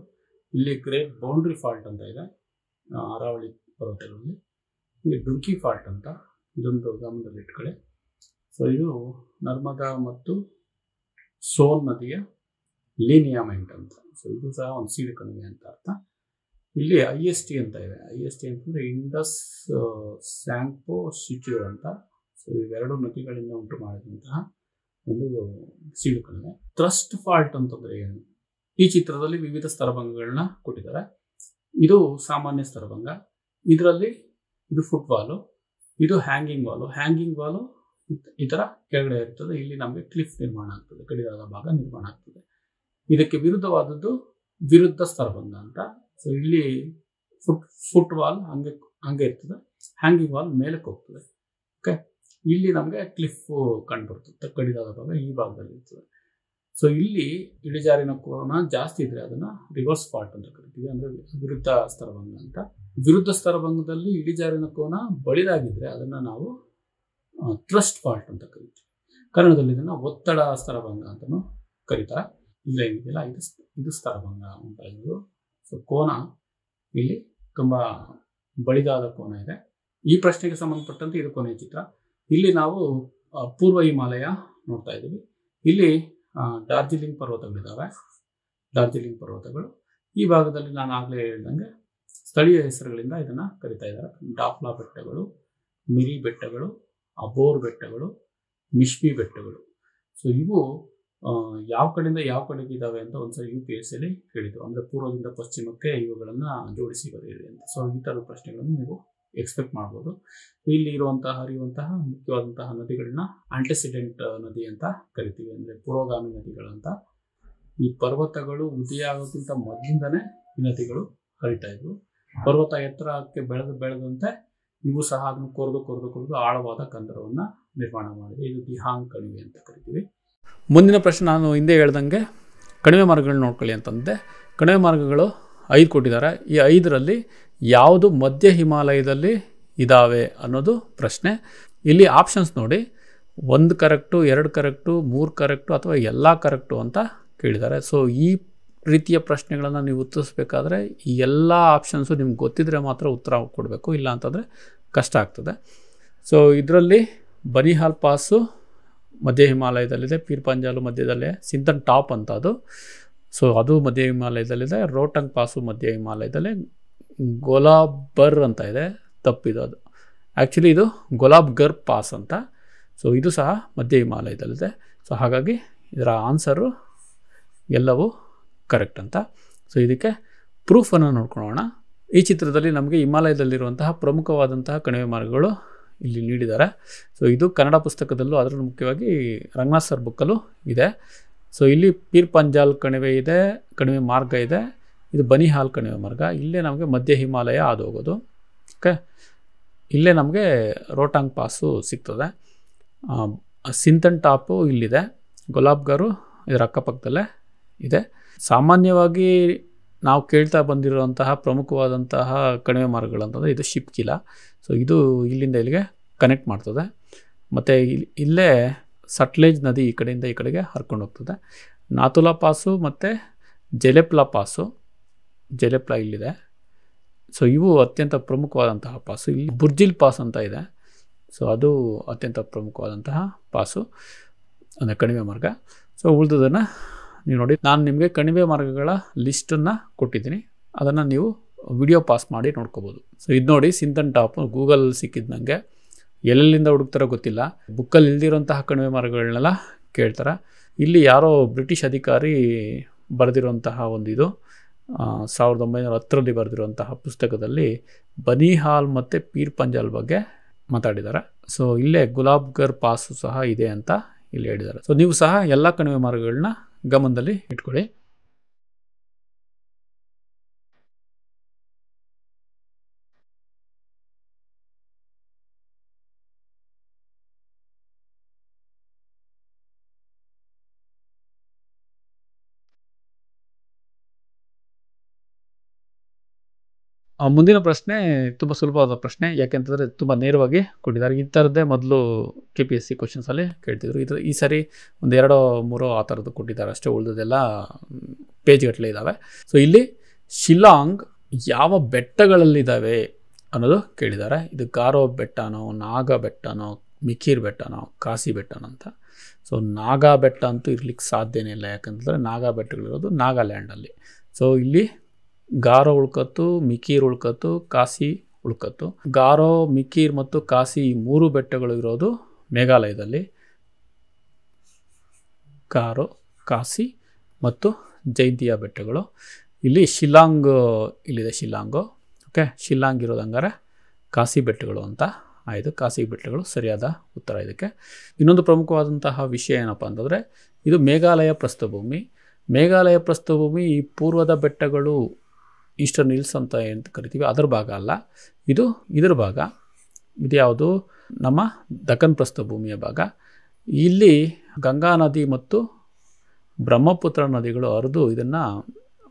ಇಲ್ಲಿ ಗ್ರೇಟ್ ಬೌಂಡ್ರಿ ಫಾಲ್ಟ್ ಅಂತ ಇದೆ ಅರಾವಳಿ ಪರ್ವತಗಳಲ್ಲಿ. ಇಲ್ಲಿ ಡುಂಕಿ ಫಾಲ್ಟ್ ಅಂತ, ಇದೊಂದು ಗಮನದಲ್ಲಿ ಇಟ್ಕೊಳ್ಳಿ. ಸೊ ಇದು ನರ್ಮದಾ ಮತ್ತು ಸೋನ್ ನದಿಯ ಲೀನಿಯಾಮೆಂಟ್ ಅಂತ. ಸೊ ಇದು ಸಹ ಒಂದು ಸೀಳು ಕಣಿವೆ ಅಂತ ಅರ್ಥ. ಇಲ್ಲಿ IST ಅಂತ ಇದೆ. IST ಅಂತಂದರೆ ಇಂಡಸ್ ಸ್ಯಾಂಗ್ಪೋ ಸಿಚೂರ್ ಅಂತ. ಸೊ ಇವೆರಡು ನದಿಗಳಿಂದ ಉಂಟು ಮಾಡಿದಂತಹ ಒಂದು ಸೀಳು ಕಣಿವೆ. ಥ್ರಸ್ಟ್ ಫಾಲ್ಟ್ ಅಂತಂದರೆ ಏನು? ಈ ಚಿತ್ರದಲ್ಲಿ ವಿವಿಧ ಸ್ತರಭಂಗಗಳನ್ನ ಕೊಟ್ಟಿದ್ದಾರೆ. ಇದು ಸಾಮಾನ್ಯ ಸ್ತರಭಂಗ. ಇದರಲ್ಲಿ ಇದು ಫುಟ್ವಾಲು, ಇದು ಹ್ಯಾಂಗಿಂಗ್ ವಾಲು ಈ ಥರ ಕೆಳಗಡೆ ಇರ್ತದೆ. ಇಲ್ಲಿ ನಮಗೆ ಕ್ಲಿಫ್ ನಿರ್ಮಾಣ ಆಗ್ತದೆ, ಕಡಿದಾದ ಭಾಗ ನಿರ್ಮಾಣ ಆಗ್ತದೆ. ಇದಕ್ಕೆ ವಿರುದ್ಧವಾದದ್ದು ವಿರುದ್ಧ ಸ್ತರಭಂಗ ಅಂತ. ಸೊ ಇಲ್ಲಿ ಫುಟ್ ವಾಲ್ ಹಂಗೆ ಇರ್ತದೆ, ಹ್ಯಾಂಗಿಂಗ್ ವಾಲ್ ಮೇಲಕ್ಕೆ ಹೋಗ್ತದೆ. ಓಕೆ, ಇಲ್ಲಿ ನಮಗೆ ಕ್ಲಿಫ್ ಕಂಡುಬರ್ತದೆ, ಕಡಿದಾದ ಭಾಗ ಈ ಭಾಗದಲ್ಲಿ ಇರ್ತದೆ. ಸೊ ಇಲ್ಲಿ ಇಳಿಜಾರಿನ ಕೋನ ಜಾಸ್ತಿ ಇದ್ರೆ ಅದನ್ನ ರಿವರ್ಸ್ ಫಾಲ್ಟ್ ಅಂತ ಕರಿತೀವಿ, ಅಂದ್ರೆ ವಿರುದ್ಧ ಸ್ತರಭಂಗ ಅಂತ. ವಿರುದ್ಧ ಸ್ತರಭಂಗದಲ್ಲಿ ಇಳಿಜಾರಿನ ಕೋನ ಬಳಿದಾಗಿದ್ರೆ ಅದನ್ನ ನಾವು ಥ್ರಸ್ಟ್ ಫಾಲ್ಟ್ ಅಂತ ಕರಿತೀವಿ. ಕನ್ನಡದಲ್ಲಿ ಇದನ್ನ ಒತ್ತಡ ಸ್ತರಭಂಗ ಅಂತಲೂ ಕರೀತಾರೆ. ಇಲ್ಲ ಏನಿದೆಯಲ್ಲ ಇದು ಸ್ತರಭಂಗ ಅಂತ ಇದು. ಸೊ ಕೋನ ಇಲ್ಲಿ ತುಂಬಾ ಬಳಿದಾದ ಕೋನ ಇದೆ. ಈ ಪ್ರಶ್ನೆಗೆ ಸಂಬಂಧಪಟ್ಟಂತೆ ಇದು ಕೊನೆಯ ಚಿತ್ರ. ಇಲ್ಲಿ ನಾವು ಪೂರ್ವ ಹಿಮಾಲಯ ನೋಡ್ತಾ ಇದ್ದೀವಿ. ಇಲ್ಲಿ ಡಾರ್ಜಿಲಿಂಗ್ ಪರ್ವತಗಳಿದ್ದಾವೆ, ಡಾರ್ಜಿಲಿಂಗ್ ಪರ್ವತಗಳು. ಈ ಭಾಗದಲ್ಲಿ ನಾನು ಆಗಲೇ ಹೇಳ್ದಂಗೆ ಸ್ಥಳೀಯ ಹೆಸರುಗಳಿಂದ ಇದನ್ನ ಕರಿತಾ ಇದ್ದಾರೆ. ಡಾಫ್ಲಾ ಬೆಟ್ಟಗಳು, ಮಿರಿ ಬೆಟ್ಟಗಳು, ಅಬೋರ್ ಬೆಟ್ಟಗಳು, ಮಿಶ್ಮಿ ಬೆಟ್ಟಗಳು. ಸೊ ಇವು ಯಾವ ಕಡೆಯಿಂದ ಯಾವ ಕಡೆಗೆ ಇದಾವೆ ಅಂತ ಒಂದ್ಸರಿ UPSC ಅಲ್ಲಿ ಹೇಳಿದ್ರು, ಅಂದ್ರೆ ಪೂರ್ವದಿಂದ ಪಶ್ಚಿಮಕ್ಕೆ ಇವುಗಳನ್ನ ಜೋಡಿಸಿ ಬರೆಯಿರಿ ಅಂತ. ಸೊ ಈ ತರದ ಪ್ರಶ್ನೆಗಳನ್ನು ನೀವು ಎಕ್ಸ್ಪೆಕ್ಟ್ ಮಾಡ್ಬೋದು. ಇಲ್ಲಿ ಹರಿಯುವಂತಹ ಮುಖ್ಯವಾದಂತಹ ನದಿಗಳನ್ನ ಆಂಟಿಸಿಡೆಂಟ್ ನದಿ ಅಂತ ಕರಿತೀವಿ, ಅಂದ್ರೆ ಪುರೋಗಾಮಿ ನದಿಗಳಂತ. ಈ ಪರ್ವತಗಳು ಉದಯ ಆಗೋಕ್ಕಿಂತ ಮೊದಲಿಂದನೇ ಈ ನದಿಗಳು ಹರಿತಾ ಇದ್ವು. ಪರ್ವತ ಎತ್ತರಕ್ಕೆ ಬೆಳೆದಂತೆ ಇವು ಸಹ ಅದನ್ನು ಕೊರೆದು ಆಳವಾದ ಕಂದರವನ್ನ ನಿರ್ಮಾಣ ಮಾಡಿದೆ. ಇದು ದಿಹಾಂಗ್ ಕಣಿವೆ ಅಂತ ಕರಿತೀವಿ. ಮುಂದಿನ ಪ್ರಶ್ನೆ ನಾನು ಹಿಂದೆ ಹೇಳ್ದಂಗೆ ಕಣಿವೆ ಮಾರ್ಗಗಳನ್ನ ನೋಡ್ಕೊಳ್ಳಿ ಅಂತಂದೆ. ಕಣಿವೆ ಮಾರ್ಗಗಳು 5 ಕೊಟ್ಟಿದ್ದಾರೆ. ಈ 5ರಲ್ಲಿ ಯಾವುದು ಮಧ್ಯ ಹಿಮಾಲಯದಲ್ಲಿ ಇದ್ದಾವೆ ಅನ್ನೋದು ಪ್ರಶ್ನೆ. ಇಲ್ಲಿ ಆಪ್ಷನ್ಸ್ ನೋಡಿ, 1 ಕರೆಕ್ಟು, 2 ಕರೆಕ್ಟು, 3 ಕರೆಕ್ಟು ಅಥವಾ ಎಲ್ಲ ಕರೆಕ್ಟು ಅಂತ ಕೇಳಿದ್ದಾರೆ. ಸೊ ಈ ರೀತಿಯ ಪ್ರಶ್ನೆಗಳನ್ನು ನೀವು ಉತ್ತರಿಸಬೇಕಾದ್ರೆ ಈ ಎಲ್ಲ ಆಪ್ಷನ್ಸು ನಿಮ್ಗೆ ಗೊತ್ತಿದ್ರೆ ಮಾತ್ರ ಉತ್ತರ ಕೊಡಬೇಕು, ಇಲ್ಲ ಅಂತಂದರೆ ಕಷ್ಟ ಆಗ್ತದೆ. ಸೊ ಇದರಲ್ಲಿ ಬನಿಹಾಲ್ ಪಾಸು ಮಧ್ಯ ಹಿಮಾಲಯದಲ್ಲಿದೆ, ಪೀರ್ ಪಂಜಾಲು ಮಧ್ಯದಲ್ಲೇ, ಸಿಂಥನ್ ಟಾಪ್ ಅಂತ ಅದು, ಸೊ ಅದು ಮಧ್ಯ ಹಿಮಾಲಯದಲ್ಲಿದೆ. ರೋಟಂಗ್ ಪಾಸು ಮಧ್ಯ ಹಿಮಾಲಯದಲ್ಲೇ, ಗೋಲಾಬರ್ ಅಂತ ಇದೆ, ತಪ್ಪಿದು ಅದು. ಆ್ಯಕ್ಚುಲಿ ಇದು ಗೋಲಾಬ್ಗರ್ ಪಾಸ್ ಅಂತ. ಸೊ ಇದು ಸಹ ಮಧ್ಯ ಹಿಮಾಲಯದಲ್ಲಿದೆ. ಸೊ ಹಾಗಾಗಿ ಇದರ ಆನ್ಸರು ಎಲ್ಲವೂ ಕರೆಕ್ಟ್ ಅಂತ. ಸೊ ಇದಕ್ಕೆ ಪ್ರೂಫನ್ನು ನೋಡ್ಕೊಳ್ಳೋಣ. ಈ ಚಿತ್ರದಲ್ಲಿ ನಮಗೆ ಹಿಮಾಲಯದಲ್ಲಿರುವಂತಹ ಪ್ರಮುಖವಾದಂತಹ ಕಣಿವೆ ಮಾರ್ಗಗಳು ಇಲ್ಲಿ ನೀಡಿದ್ದಾರೆ. ಸೊ ಇದು ಕನ್ನಡ ಪುಸ್ತಕದಲ್ಲೂ, ಅದರಲ್ಲೂ ಮುಖ್ಯವಾಗಿ ರಂಗನಾಥ್ ಸರ್ ಬುಕ್ಕಲ್ಲೂ ಇದೆ. ಸೊ ಇಲ್ಲಿ ಪೀರ್ ಪಂಜಾಲ್ ಕಣಿವೆ ಇದೆ, ಕಣಿವೆ ಮಾರ್ಗ ಇದೆ. ಇದು ಬನಿಹಾಲ್ ಕಣಿವೆ ಮಾರ್ಗ. ಇಲ್ಲೇ ನಮಗೆ ಮಧ್ಯ ಹಿಮಾಲಯ ಹಾದು ಹೋಗೋದು. ಓಕೆ, ಇಲ್ಲೇ ನಮಗೆ ರೋಟಾಂಗ್ ಪಾಸು ಸಿಗ್ತದೆ. ಸಿಂಥನ್ ಟಾಪು ಇಲ್ಲಿದೆ, ಗುಲಾಬ್ಗರು ಇದರ ಅಕ್ಕಪಕ್ಕದಲ್ಲೇ ಇದೆ. ಸಾಮಾನ್ಯವಾಗಿ ನಾವು ಕೇಳ್ತಾ ಬಂದಿರುವಂತಹ ಪ್ರಮುಖವಾದಂತಹ ಕಣಿವೆ ಮಾರ್ಗಗಳಂತಂದರೆ ಇದು ಶಿಪ್ಕಿಲಾ. ಸೊ ಇದು ಇಲ್ಲಿಂದ ಇಲ್ಲಿಗೆ ಕನೆಕ್ಟ್ ಮಾಡ್ತದೆ. ಮತ್ತು ಇಲ್ಲೇ ಸಟ್ಲೇಜ್ ನದಿ ಈ ಕಡೆಯಿಂದ ಈ ಕಡೆಗೆ ಹರ್ಕೊಂಡು ಹೋಗ್ತದೆ. ನಾಥುಲಾ ಪಾಸು ಮತ್ತು ಜೆಲೆಪ್ಲಾ ಪಾಸು, ಜೆಲೆಪ್ಲಾ ಇಲ್ಲಿದೆ. ಸೊ ಇವು ಅತ್ಯಂತ ಪ್ರಮುಖವಾದಂತಹ ಪಾಸು. ಇಲ್ಲಿ ಬುರ್ಜಿಲ್ ಪಾಸ್ ಅಂತ ಇದೆ. ಸೊ ಅದು ಅತ್ಯಂತ ಪ್ರಮುಖವಾದಂತಹ ಪಾಸು, ಅಂದರೆ ಕಣಿವೆ ಮಾರ್ಗ. ಸೊ ಉಳಿದದನ್ನು ನೀವು ನೋಡಿ, ನಾನು ನಿಮಗೆ ಕಣಿವೆ ಮಾರ್ಗಗಳ ಲಿಸ್ಟನ್ನು ಕೊಟ್ಟಿದ್ದೀನಿ, ಅದನ್ನು ನೀವು ವಿಡಿಯೋ ಪಾಸ್ ಮಾಡಿ ನೋಡ್ಕೋಬೋದು. ಸೊ ಇದು ನೋಡಿ, ಸಿಂಥನ್ ಟಾಪ್ ಗೂಗಲ್ ಸಿಕ್ಕಿದ್ದು ನನಗೆ. ಎಲ್ಲೆಲ್ಲಿಂದ ಹುಡುಕ್ತಾರೋ ಗೊತ್ತಿಲ್ಲ. ಬುಕ್ಕಲ್ಲಿ ಇಲ್ದಿರೋಂತಹ ಕಣಿವೆ ಮಾರ್ಗಗಳನ್ನೆಲ್ಲ ಕೇಳ್ತಾರೆ. ಇಲ್ಲಿ ಯಾರೋ ಬ್ರಿಟಿಷ್ ಅಧಿಕಾರಿ ಬರೆದಿರುವಂತಹ ಇದು 1910ರಲ್ಲಿ ಬರೆದಿರುವಂತಹ ಪುಸ್ತಕದಲ್ಲಿ ಬನಿಹಾಲ್ ಮತ್ತು ಪೀರ್ ಪಂಜಾಲ್ ಬಗ್ಗೆ ಮಾತಾಡಿದ್ದಾರೆ. ಸೊ ಇಲ್ಲೇ ಗುಲಾಬ್ಗರ್ ಪಾಸು ಸಹ ಇದೆ ಅಂತ ಇಲ್ಲಿ ಹೇಳಿದ್ದಾರೆ. ಸೊ ನೀವು ಸಹ ಎಲ್ಲ ಕಣಿವೆ ಮಾರ್ಗಗಳನ್ನ ಗಮನದಲ್ಲಿ ಇಟ್ಕೊಳ್ಳಿ. ಮುಂದಿನ ಪ್ರಶ್ನೆ ತುಂಬ ಸುಲಭವಾದ ಪ್ರಶ್ನೆ, ಯಾಕೆಂತಂದರೆ ತುಂಬ ನೇರವಾಗಿ ಕೊಟ್ಟಿದ್ದಾರೆ. ಈ ಥರದ್ದೇ ಮೊದಲು KPSC ಕ್ವಶನ್ಸಲ್ಲಿ ಕೇಳ್ತಿದ್ರು. ಈ ಸರಿ 2-3 ಆ ಥರದ್ದು ಕೊಟ್ಟಿದ್ದಾರೆ ಅಷ್ಟೇ, ಉಳಿದದೆಲ್ಲ ಪೇಜ್ಗಟ್ಟಲೆ ಇದ್ದಾವೆ. ಸೊ ಇಲ್ಲಿ ಶಿಲ್ಲಾಂಗ್ ಯಾವ ಬೆಟ್ಟಗಳಲ್ಲಿದ್ದಾವೆ ಅನ್ನೋದು ಕೇಳಿದ್ದಾರೆ. ಇದು ಗಾರೋ ಬೆಟ್ಟನೋ, ನಾಗಾ ಬೆಟ್ಟನೋ, ಮಿಕೀರ್ ಬೆಟ್ಟನೋ, ಕಾಸಿ ಬೆಟ್ಟನೋ ಅಂತ. ಸೊ ನಾಗಾ ಬೆಟ್ಟ ಅಂತೂ ಇರ್ಲಿಕ್ಕೆ ಸಾಧ್ಯನೇ ಇಲ್ಲ, ಯಾಕಂತಂದರೆ ನಾಗಾ ಬೆಟ್ಟಗಳಿರೋದು ನಾಗಾಲ್ಯಾಂಡಲ್ಲಿ. ಸೊ ಇಲ್ಲಿ ಗಾರೋ ಉಳ್ಕತ್ತು, ಮಿಕೀರ್ ಉಳ್ಕತ್ತು, ಕಾಸಿ ಉಳ್ಕತ್ತು. ಗಾರೋ, ಮಿಕೀರ್ ಮತ್ತು ಕಾಸಿ ಈ 3 ಬೆಟ್ಟಗಳು ಇರೋದು ಮೇಘಾಲಯದಲ್ಲಿ. ಗಾರೋ, ಕಾಸಿ ಮತ್ತು ಜೈಂತಿಯಾ ಬೆಟ್ಟಗಳು. ಇಲ್ಲಿ ಶಿಲ್ಲಾಂಗ್ ಇಲ್ಲಿದೆ, ಶಿಲ್ಲಾಂಗು. ಓಕೆ, ಶಿಲ್ಲಾಂಗ್ ಇರೋದು ಹಂಗಾರೆ ಕಾಸಿ ಬೆಟ್ಟಗಳು ಅಂತ ಆಯಿತು. ಕಾಸಿ ಬೆಟ್ಟಗಳು ಸರಿಯಾದ ಉತ್ತರ ಇದಕ್ಕೆ. ಇನ್ನೊಂದು ಪ್ರಮುಖವಾದಂತಹ ವಿಷಯ ಏನಪ್ಪ ಅಂತಂದರೆ, ಇದು ಮೇಘಾಲಯ ಪ್ರಸ್ಥಭೂಮಿ. ಮೇಘಾಲಯ ಪ್ರಸ್ಥಭೂಮಿ ಈ ಪೂರ್ವದ ಬೆಟ್ಟಗಳು ಈಸ್ಟರ್ನ್ ಹಿಲ್ಸ್ ಅಂತ ಏನು ಕರಿತೀವಿ ಅದರ ಭಾಗ ಅಲ್ಲ, ಇದು ಇದರ ಭಾಗ. ಇದು ಯಾವುದು? ನಮ್ಮ ದಕ್ಕನ್ ಪ್ರಸ್ಥಭೂಮಿಯ ಭಾಗ. ಇಲ್ಲಿ ಗಂಗಾ ನದಿ ಮತ್ತು ಬ್ರಹ್ಮಪುತ್ರ ನದಿಗಳು ಹರಿದು ಇದನ್ನು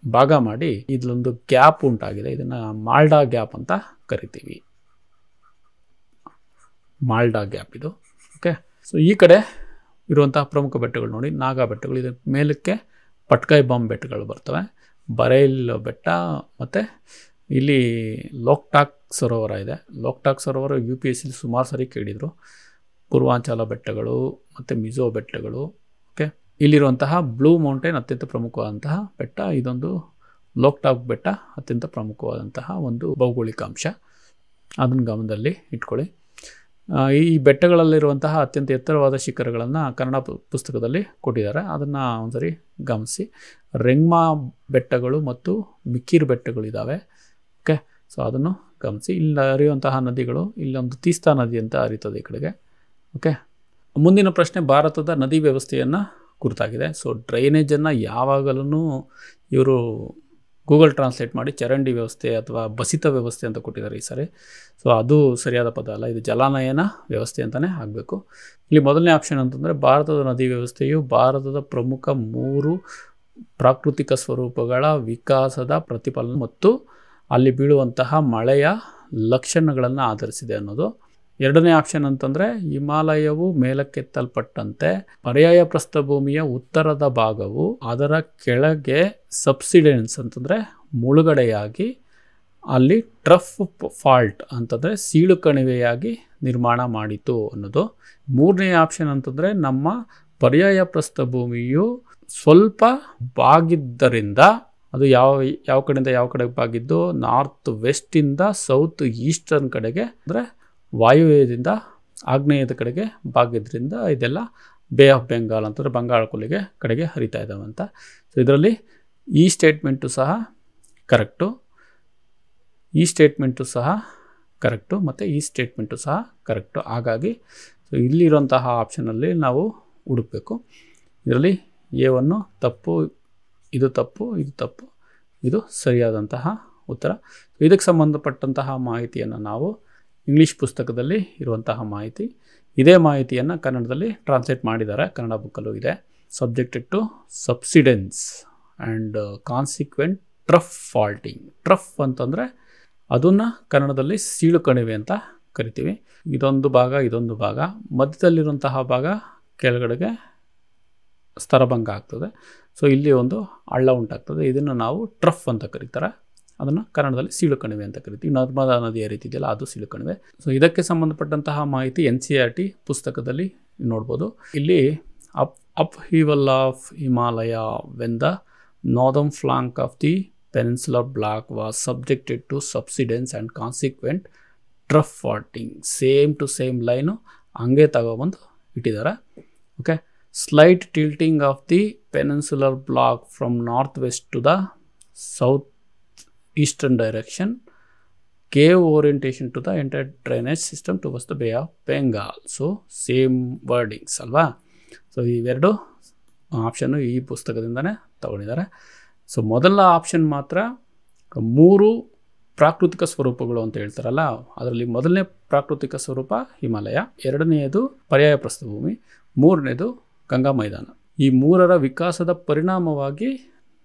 ಭಾಗ ಮಾಡಿ ಇದೊಂದು ಗ್ಯಾಪ್ ಉಂಟಾಗಿದೆ. ಇದನ್ನು ಮಾಲ್ಡಾ ಗ್ಯಾಪ್ ಅಂತ ಕರಿತೀವಿ. ಮಾಲ್ಡಾ ಗ್ಯಾಪ್ ಇದು. ಓಕೆ, ಸೊ ಈ ಕಡೆ ಇರುವಂತಹ ಪ್ರಮುಖ ಬೆಟ್ಟಗಳು ನೋಡಿ, ನಾಗಾ ಬೆಟ್ಟಗಳು. ಇದರ ಮೇಲಕ್ಕೆ ಪಟ್ಕಾಯಿ ಬಾಂಬ್ ಬೆಟ್ಟಗಳು ಬರ್ತವೆ, ಬರೇಲ್ ಬೆಟ್ಟ, ಮತ್ತು ಇಲ್ಲಿ ಲೋಕ್ಟಾಕ್ ಸರೋವರ ಇದೆ. ಲೋಕ್ಟಾಕ್ ಸರೋವರ UPSC ಸುಮಾರು ಸರಿ ಕೇಳಿದರು. ಪೂರ್ವಾಂಚಲ ಬೆಟ್ಟಗಳು ಮತ್ತು ಮಿಜೋ ಬೆಟ್ಟಗಳು. ಓಕೆ, ಇಲ್ಲಿರುವಂತಹ ಬ್ಲೂ ಮೌಂಟೇನ್ ಅತ್ಯಂತ ಪ್ರಮುಖವಾದಂತಹ ಬೆಟ್ಟ. ಇದೊಂದು ಲೋಕ್ಟಾಕ್ ಬೆಟ್ಟ ಅತ್ಯಂತ ಪ್ರಮುಖವಾದಂತಹ ಒಂದು ಭೌಗೋಳಿಕ ಅಂಶ, ಅದನ್ನು ಗಮನದಲ್ಲಿ ಇಟ್ಕೊಳ್ಳಿ. ಈ ಬೆಟ್ಟಗಳಲ್ಲಿರುವಂತಹ ಅತ್ಯಂತ ಎತ್ತರವಾದ ಶಿಖರಗಳನ್ನು ಕನ್ನಡ ಪುಸ್ತಕದಲ್ಲಿ ಕೊಟ್ಟಿದ್ದಾರೆ, ಅದನ್ನು ಒಂದ್ಸರಿ ಗಮನಿಸಿ. ರೆಂಗ್ಮಾ ಬೆಟ್ಟಗಳು ಮತ್ತು ಮಿಕ್ಕಿರ್ ಬೆಟ್ಟಗಳಿದ್ದಾವೆ. ಓಕೆ, ಸೊ ಅದನ್ನು ಗಮನಿಸಿ. ಇಲ್ಲಿ ಹರಿಯುವಂತಹ ನದಿಗಳು, ಇಲ್ಲೊಂದು ತೀಸ್ತಾ ನದಿ ಅಂತ ಹರಿತದೆ ಈ ಕಡೆಗೆ. ಓಕೆ, ಮುಂದಿನ ಪ್ರಶ್ನೆ ಭಾರತದ ನದಿ ವ್ಯವಸ್ಥೆಯನ್ನು ಕುರಿತಾಗಿದೆ. ಸೊ ಡ್ರೈನೇಜನ್ನು ಯಾವಾಗಲೂ ಇವರು ಗೂಗಲ್ ಟ್ರಾನ್ಸ್ಲೇಟ್ ಮಾಡಿ ಚರಂಡಿ ವ್ಯವಸ್ಥೆ ಅಥವಾ ಬಸಿತ ವ್ಯವಸ್ಥೆ ಅಂತ ಕೊಟ್ಟಿದ್ದಾರೆ ಈ ಸಾರಿ. ಸೊ ಅದು ಸರಿಯಾದ ಪದ ಅಲ್ಲ, ಇದು ಜಲಾನಯನ ವ್ಯವಸ್ಥೆ ಅಂತಲೇ ಆಗಬೇಕು. ಇಲ್ಲಿ ಮೊದಲನೇ ಆಪ್ಷನ್ ಅಂತಂದರೆ ಭಾರತದ ನದಿ ವ್ಯವಸ್ಥೆಯು ಭಾರತದ ಪ್ರಮುಖ 3 ಪ್ರಾಕೃತಿಕ ಸ್ವರೂಪಗಳ ವಿಕಾಸದ ಪ್ರತಿಫಲನ ಮತ್ತು ಅಲ್ಲಿ ಬೀಳುವಂತಹ ಮಳೆಯ ಲಕ್ಷಣಗಳನ್ನು ಆಧರಿಸಿದೆ ಅನ್ನೋದು. ಎರಡನೇ ಆಪ್ಷನ್ ಅಂತಂದರೆ ಹಿಮಾಲಯವು ಮೇಲಕ್ಕೆತ್ತಲ್ಪಟ್ಟಂತೆ ಪರ್ಯಾಯ ಪ್ರಸ್ಥಭೂಮಿಯ ಉತ್ತರದ ಭಾಗವು ಅದರ ಕೆಳಗೆ ಸಬ್ಸಿಡೆನ್ಸ್ ಅಂತಂದರೆ ಮುಳುಗಡೆಯಾಗಿ ಅಲ್ಲಿ ಟ್ರಫ್ ಫಾಲ್ಟ್ ಅಂತಂದರೆ ಸೀಳು ಕಣಿವೆಯಾಗಿ ನಿರ್ಮಾಣ ಮಾಡಿತು ಅನ್ನೋದು. ಮೂರನೇ ಆಪ್ಷನ್ ಅಂತಂದರೆ ನಮ್ಮ ಪರ್ಯಾಯ ಪ್ರಸ್ಥಭೂಮಿಯು ಸ್ವಲ್ಪ ಬಾಗಿದ್ದರಿಂದ, ಅದು ಯಾವ ಕಡೆಯಿಂದ ಯಾವ ಕಡೆಗೆ ಬಾಗಿದ್ದು, ನಾರ್ತ್ ವೆಸ್ಟಿಂದ ಸೌತ್ ಈಸ್ಟರ್ನ್ ಕಡೆಗೆ ಅಂದರೆ ವಾಯುವ್ಯದಿಂದ ಆಗ್ನೇಯದ ಕಡೆಗೆ ಬಾಗಿದ್ರಿಂದ ಇದೆಲ್ಲ ಬೇ ಆಫ್ ಬೆಂಗಾಲ್ ಅಂತಂದರೆ ಬಂಗಾಳ ಕೊಲ್ಲಿಗೆ ಕಡೆಗೆ ಹರಿತಾ ಇದ್ದಾವೆ ಅಂತ. ಸೊ ಇದರಲ್ಲಿ ಈ ಸ್ಟೇಟ್ಮೆಂಟು ಸಹ ಕರೆಕ್ಟು, ಈ ಸ್ಟೇಟ್ಮೆಂಟು ಸಹ ಕರೆಕ್ಟು ಮತ್ತು ಈ ಸ್ಟೇಟ್ಮೆಂಟು ಸಹ ಕರೆಕ್ಟು. ಹಾಗಾಗಿ ಸೊ ಇಲ್ಲಿರುವಂತಹ ಆಪ್ಷನಲ್ಲಿ ನಾವು ಹುಡುಕಬೇಕು. ಇದರಲ್ಲಿ A1 ತಪ್ಪು, ಇದು ತಪ್ಪು, ಇದು ತಪ್ಪು, ಇದು ಸರಿಯಾದಂತಹ ಉತ್ತರ. ಇದಕ್ಕೆ ಸಂಬಂಧಪಟ್ಟಂತಹ ಮಾಹಿತಿಯನ್ನು ನಾವು ಇಂಗ್ಲೀಷ್ ಪುಸ್ತಕದಲ್ಲಿ ಇರುವಂತಹ ಮಾಹಿತಿ, ಇದೇ ಮಾಹಿತಿಯನ್ನು ಕನ್ನಡದಲ್ಲಿ ಟ್ರಾನ್ಸ್ಲೇಟ್ ಮಾಡಿದ್ದಾರೆ, ಕನ್ನಡ ಬುಕ್ಕಲ್ಲೂ ಇದೆ. Subjected to subsidence and consequent trough faulting. Trough ಅಂತಂದರೆ ಅದನ್ನು ಕನ್ನಡದಲ್ಲಿ ಸೀಳು ಕಣಿವೆ ಅಂತ ಕರಿತೀವಿ. ಇದೊಂದು ಭಾಗ, ಇದೊಂದು ಭಾಗ, ಮಧ್ಯದಲ್ಲಿರುವಂತಹ ಭಾಗ ಕೆಳಗಡೆಗೆ ಸ್ತರಭಂಗ ಆಗ್ತದೆ. ಸೊ ಇಲ್ಲಿ ಒಂದು ಹಳ್ಳ ಉಂಟಾಗ್ತದೆ, ಇದನ್ನು ನಾವು ಟ್ರಫ್ ಅಂತ ಕರೀತಾರೆ, ಅದನ್ನು ಕನ್ನಡದಲ್ಲಿ ಸೀಳು ಕಣಿವೆ ಅಂತ ಕರಿತೀವಿ. ನರ್ಮದಾ ನದಿ ಹರಿತಿದೆಯಲ್ಲ, ಅದು ಸೀಳು ಕಣಿವೆ. ಸೊ ಇದಕ್ಕೆ ಸಂಬಂಧಪಟ್ಟಂತಹ ಮಾಹಿತಿ NCERT ಪುಸ್ತಕದಲ್ಲಿ ನೋಡ್ಬೋದು. ಇಲ್ಲಿ upheaval of Himalaya when the northern flank of the peninsular block was subjected to subsidence and consequent trough faulting. Same to same line ಹಂಗೆ ತಗೊಬಂದು ಇಟ್ಟಿದ್ದಾರೆ. Okay, slight tilting of the peninsular block from northwest to the south eastern direction gave orientation to the entire drainage system towards the Bay of Bengal. So same wordings ಅಲ್ವಾ. So ಇವೆರಡು option ಈ ಪುಸ್ತಕದಿಂದನೇ ತಗೊಂಡಿದ್ದಾರೆ. So ಮೊದಲ option ಮಾತ್ರ 3 ಪ್ರಾಕೃತಿಕ ಸ್ವರೂಪಗಳು ಅಂತ ಹೇಳ್ತಾರಲ್ಲ, ಅದರಲ್ಲಿ ಮೊದಲನೇ ಪ್ರಾಕೃತಿಕ ಸ್ವರೂಪ ಹಿಮಾಲಯ, ಎರಡನೆಯದು ಪರ್ಯಾಯ ಪ್ರಸ್ಥಭೂಮಿ, ಮೂರನೇದು ಗಂಗಾ ಮೈದಾನ. ಈ 3ರ ವಿಕಾಸದ ಪರಿಣಾಮವಾಗಿ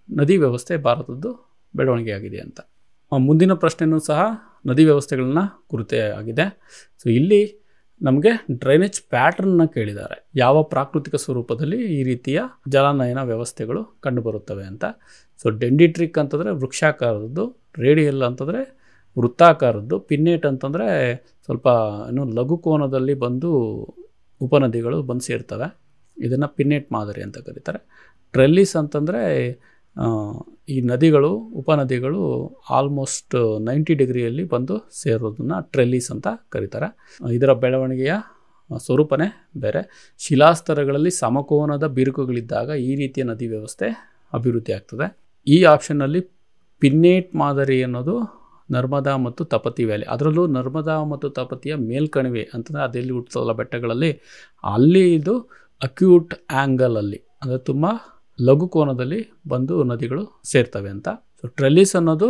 ನದಿ ವ್ಯವಸ್ಥೆ ಭಾರತದ್ದು ಬೆಳವಣಿಗೆ ಆಗಿದೆ ಅಂತ. ಮುಂದಿನ ಪ್ರಶ್ನೆಯೂ ಸಹ ನದಿ ವ್ಯವಸ್ಥೆಗಳನ್ನ ಕುರಿತೇ ಆಗಿದೆ. ಸೊ ಇಲ್ಲಿ ನಮಗೆ ಡ್ರೈನೇಜ್ ಪ್ಯಾಟರ್ನ್ನ ಕೇಳಿದ್ದಾರೆ, ಯಾವ ಪ್ರಾಕೃತಿಕ ಸ್ವರೂಪದಲ್ಲಿ ಈ ರೀತಿಯ ಜಲಾನಯನ ವ್ಯವಸ್ಥೆಗಳು ಕಂಡುಬರುತ್ತವೆ ಅಂತ. ಸೊ ಡೆಂಡಿಟ್ರಿಕ್ ಅಂತಂದರೆ ವೃಕ್ಷಾಕಾರದ್ದು, ರೇಡಿಯಲ್ ಅಂತಂದರೆ ವೃತ್ತಾಕಾರದ್ದು, ಪಿನ್ನೇಟ್ ಅಂತಂದರೆ ಸ್ವಲ್ಪ ಲಘು ಕೋನದಲ್ಲಿ ಬಂದು ಉಪನದಿಗಳು ಬಂದು ಸೇರ್ತವೆ, ಇದನ್ನು ಪಿನ್ನೇಟ್ ಮಾದರಿ ಅಂತ ಕರೀತಾರೆ. ಟ್ರೆಲ್ಲಿಸ್ ಅಂತಂದರೆ ಈ ನದಿಗಳು, ಉಪನದಿಗಳು ಆಲ್ಮೋಸ್ಟ್ 90 ಡಿಗ್ರಿಯಲ್ಲಿ ಬಂದು ಸೇರೋದನ್ನು ಟ್ರೆಲ್ಲಿಸ್ ಅಂತ ಕರೀತಾರೆ. ಇದರ ಬೆಳವಣಿಗೆಯ ಸ್ವರೂಪನೇ ಬೇರೆ. ಶಿಲಾಸ್ತರಗಳಲ್ಲಿ ಸಮಕೋನದ ಬಿರುಕುಗಳಿದ್ದಾಗ ಈ ರೀತಿಯ ನದಿ ವ್ಯವಸ್ಥೆ ಅಭಿವೃದ್ಧಿ ಆಗ್ತದೆ. ಈ ಆಪ್ಷನ್ನಲ್ಲಿ ಪಿನ್ನೇಟ್ ಮಾದರಿ ಅನ್ನೋದು ನರ್ಮದಾ ಮತ್ತು ತಪತಿ ವ್ಯಾಲಿ, ಅದರಲ್ಲೂ ನರ್ಮದಾ ಮತ್ತು ತಪತಿಯ ಮೇಲ್ಕಣಿವೆ ಅಂತಂದರೆ ಅದೆಲ್ಲಿ ಹುಟ್ಟುತ್ತಲ್ಲ ಬೆಟ್ಟಗಳಲ್ಲಿ, ಅಲ್ಲಿ ಇದು ಅಕ್ಯೂಟ್ ಆ್ಯಂಗಲಲ್ಲಿ ಅಂದರೆ ತುಂಬ ಲಘು ಕೋನದಲ್ಲಿ ಬಂದು ನದಿಗಳು ಸೇರ್ತವೆ ಅಂತ. ಸೊ ಟ್ರೆಲಿಸ್ ಅನ್ನೋದು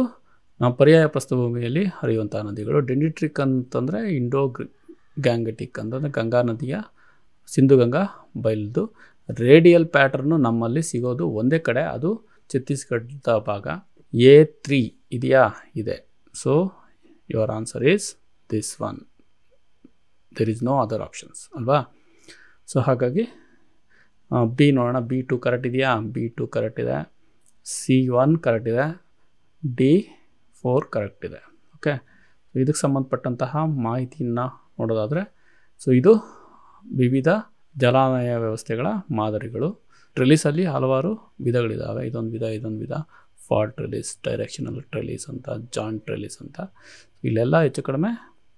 ನಾವು ಪರ್ಯಾಯ ಪ್ರಸ್ಥಭೂಮಿಯಲ್ಲಿ ಹರಿಯುವಂಥ ನದಿಗಳು. ಡೆಂಡಿಟ್ರಿಕ್ ಅಂತಂದರೆ ಇಂಡೋ ಗ್ಯಾಂಗೆಟಿಕ್ ಅಂತಂದರೆ ಗಂಗಾ ನದಿಯ ಸಿಂಧು ಗಂಗಾ ಬಯಲ್ದು. ರೇಡಿಯಲ್ ಪ್ಯಾಟರ್ನು ನಮ್ಮಲ್ಲಿ ಸಿಗೋದು ಒಂದೇ ಕಡೆ, ಅದು ಛತ್ತೀಸ್ಗಢದ ಭಾಗ. A3 ಇದೆಯಾ? ಇದೆ. So your answer is this one. There is no other options ಅಲ್ವಾ? ಸೊ ಹಾಗಾಗಿ ಬಿ ನೋಡೋಣ. B2 ಕರೆಕ್ಟ್ ಇದೆಯಾ? B2 ಕರೆಕ್ಟ್ ಇದೆ. C1 ಕರೆಕ್ಟ್ ಇದೆ. D4 ಕರೆಕ್ಟ್ ಇದೆ. ಓಕೆ, ಇದಕ್ಕೆ ಸಂಬಂಧಪಟ್ಟಂತಹ ಮಾಹಿತಿಯನ್ನು ನೋಡೋದಾದರೆ, ಸೊ ಇದು ವಿವಿಧ ಜಲಾನಯ ವ್ಯವಸ್ಥೆಗಳ ಮಾದರಿಗಳು. ಟ್ರೆಲಿಸಲ್ಲಿ ಹಲವಾರು ವಿಧಗಳಿದ್ದಾವೆ. ಇದೊಂದು ವಿಧ, ಫಾಲ್ಟ್ ಟ್ರೆಲಿಸ್, ಡೈರೆಕ್ಷನಲ್ ಟ್ರೆಲಿಸ್ ಅಂತ, ಜಾಯಿಂಟ್ ಟ್ರೆಲಿಸ್ ಅಂತ. ಇಲ್ಲೆಲ್ಲ ಹೆಚ್ಚು ಕಡಿಮೆ